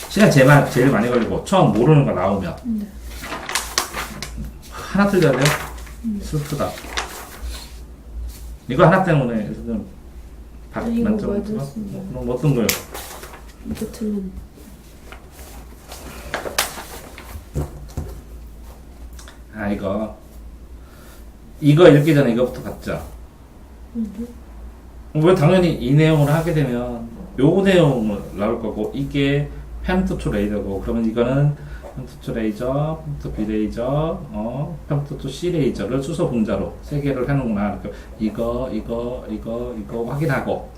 시간 제일 많이 걸리고 처음 모르는 거 나오면 하나 틀려야 돼요? 슬프다. 이거 하나 때문에 지금 만점 들어? 그럼 어떤 거요? 이거 틀린. 이거 읽기 전에 이거부터 봤죠? 왜 당연히 이 내용을 하게 되면 요 내용을 나올 거고 이게 펜토초 레이저고 그러면 이거는 펜토초 레이저, 펜토 B 레이저, 펜토초 C 레이저를 수소 분자로 3개를 해놓구나. 이거 확인하고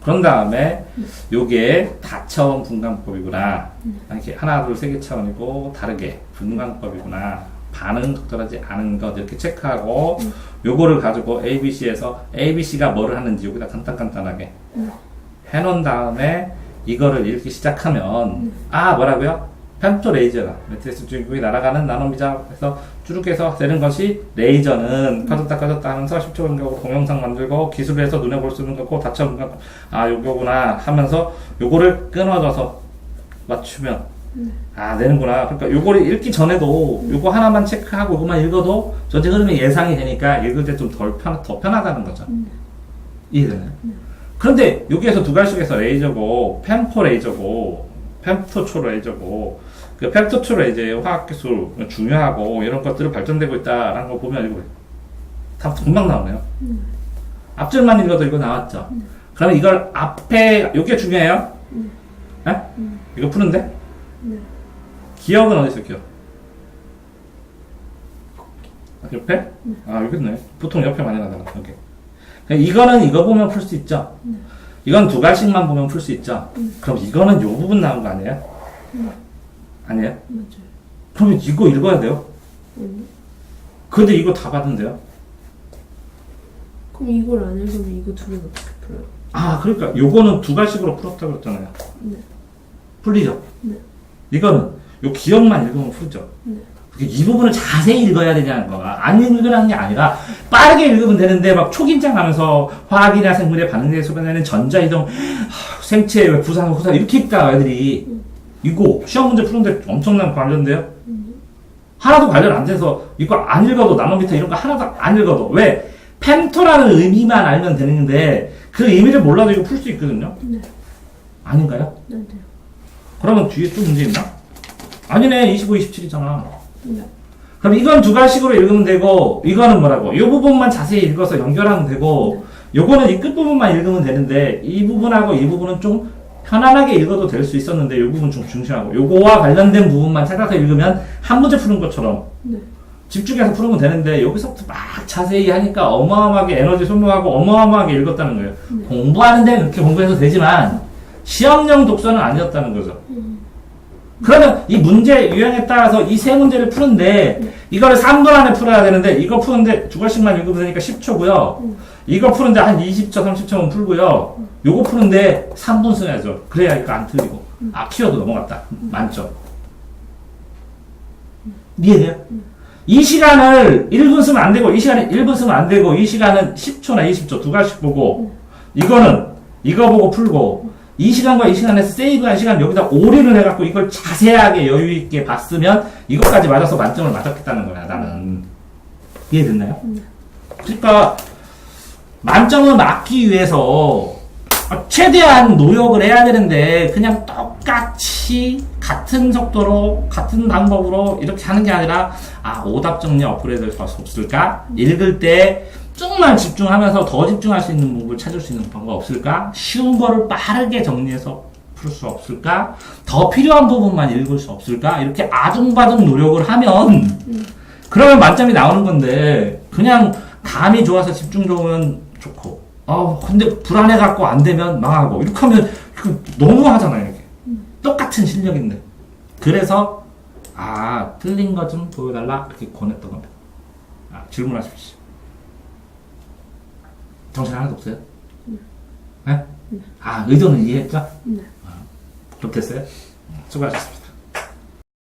그런 다음에 요게 다차원 분광법이구나. 이렇게 하나, 둘, 3개 차원이고 다르게 분광법이구나. 반응 적절하지 않은 것 이렇게 체크하고 요거를 가지고 ABC에서 ABC가 뭐를 하는지 여기다 간단하게 해놓은 다음에 이거를 읽기 시작하면 뭐라고요? 펜토 레이저다. 매트리스 주인공이 날아가는 나노미자에서 쭈룩해서 되는 것이 레이저는 꺼졌다 하면서 10초 간격으로 동영상 만들고 기술을 해서 눈에 볼 수 있는 거고 다쳐 요거구나 하면서 요거를 끊어져서 맞추면 되는구나. 그러니까 요거를 읽기 전에도 요거 하나만 체크하고 요거만 읽어도 전체 흐름이 예상이 되니까 읽을 때 좀 더 편하다는 거죠. 이해되나요? 그런데 여기에서 2가지씩에서 레이저고 펜포 레이저고 펜토초 레이저고 그 펜토초 레이저의 화학기술 중요하고 이런 것들을 발전되고 있다라는 거 보면 이거 다 금방 나오네요. 앞줄만 읽어도 이거 나왔죠. 그러면 이걸 앞에 요게 중요해요? 이거 푸는데? 기억은 어디 있어요? 기억? 옆에? 여기 있네. 보통 옆에 많이 나잖아. 여기. 이거는 이거 보면 풀 수 있죠. 이건 2가지씩만 보면 풀 수 있죠. 그럼 이거는 요 부분 나온 거 아니에요? 아니에요? 맞아요. 그러면 이거 읽어야 돼요? 근데 이거 다 봤는데요? 그럼 이걸 안 읽으면 이거 2개는 어떻게 풀어요? 그러니까 요거는 2가지씩으로 풀었다고 그랬잖아요. 네. 풀리죠? 네. 이거는 요 기억만 읽으면 풀죠. 네. 이 부분을 자세히 읽어야 되냐는 거야. 안 읽으라는 게 아니라 빠르게 읽으면 되는데 막 초긴장하면서 화학이나 생물의 반응에 소변하는 전자이동, 생체, 부산, 후산 이렇게 읽다가 애들이 이거 시험 문제 푸는데 엄청난 관련돼요. 하나도 관련 안 돼서 이거 안 읽어도 나노미터 이런 거 하나도 안 읽어도 왜? 펜토라는 의미만 알면 되는데 그 의미를 몰라도 이거 풀 수 있거든요. 네. 아닌가요? 네. 네. 그러면 뒤에 또 문제 있나? 아니네. 25, 27이잖아. 네. 그럼 이건 두 가지식으로 읽으면 되고 이거는 뭐라고? 이 부분만 자세히 읽어서 연결하면 되고 요거는 이 끝부분만 읽으면 되는데 이 부분하고 이 부분은 좀 편안하게 읽어도 될 수 있었는데 요 부분 좀 중시하고 요거와 관련된 부분만 찾아서 읽으면 한 문제 푸는 것처럼 네. 집중해서 풀으면 되는데 여기서부터 막 자세히 하니까 어마어마하게 에너지 소모하고 어마어마하게 읽었다는 거예요. 공부하는 데는 그렇게 공부해도 되지만 시험용 독서는 아니었다는 거죠. 그러면 이 문제 유형에 따라서 이 세 문제를 푸는데 이거를 3분 안에 풀어야 되는데 이거 푸는데 두 가지씩만 읽으면 되니까 10초고요. 이거 푸는데 한 20초, 30초면 풀고요. 요거 푸는데 3분 써야죠. 그래야 이거 안 틀리고. 아, 키워도 넘어갔다. 만점. 이해돼요? 이 시간을 1분 쓰면 안 되고, 이 시간에 1분 쓰면 안 되고, 이 시간은 10초나 20초 두 가지씩 보고, 이거는 이거 보고 풀고, 이 시간과 이 시간에서 세이브한 시간 여기다 올인을 해갖고 이걸 자세하게 여유있게 봤으면 이것까지 맞아서 만점을 맞았겠다는 거야, 나는. 이해됐나요? 그러니까, 만점을 맞기 위해서 최대한 노력을 해야 되는데, 그냥 똑같이 같은 속도로, 같은 방법으로 이렇게 하는 게 아니라, 아, 오답 정리 업그레이드를 할 수 없을까? 읽을 때 조금만 집중하면서 더 집중할 수 있는 부분을 찾을 수 있는 방법 없을까? 쉬운 거를 빠르게 정리해서 풀 수 없을까? 더 필요한 부분만 읽을 수 없을까? 이렇게 아둥바둥 노력을 하면, 그러면 만점이 나오는 건데, 그냥 감이 좋아서 집중 좋으면 좋고, 근데 불안해갖고 안 되면 망하고, 이렇게 하면 너무 하잖아요, 이게. 똑같은 실력인데. 그래서, 틀린 거 좀 보여달라, 이렇게 권했던 겁니다. 질문하십시오. 정신 하나도 없어요? 네? 의도는 이해했죠? 네. 그렇게 했어요? 수고하셨습니다.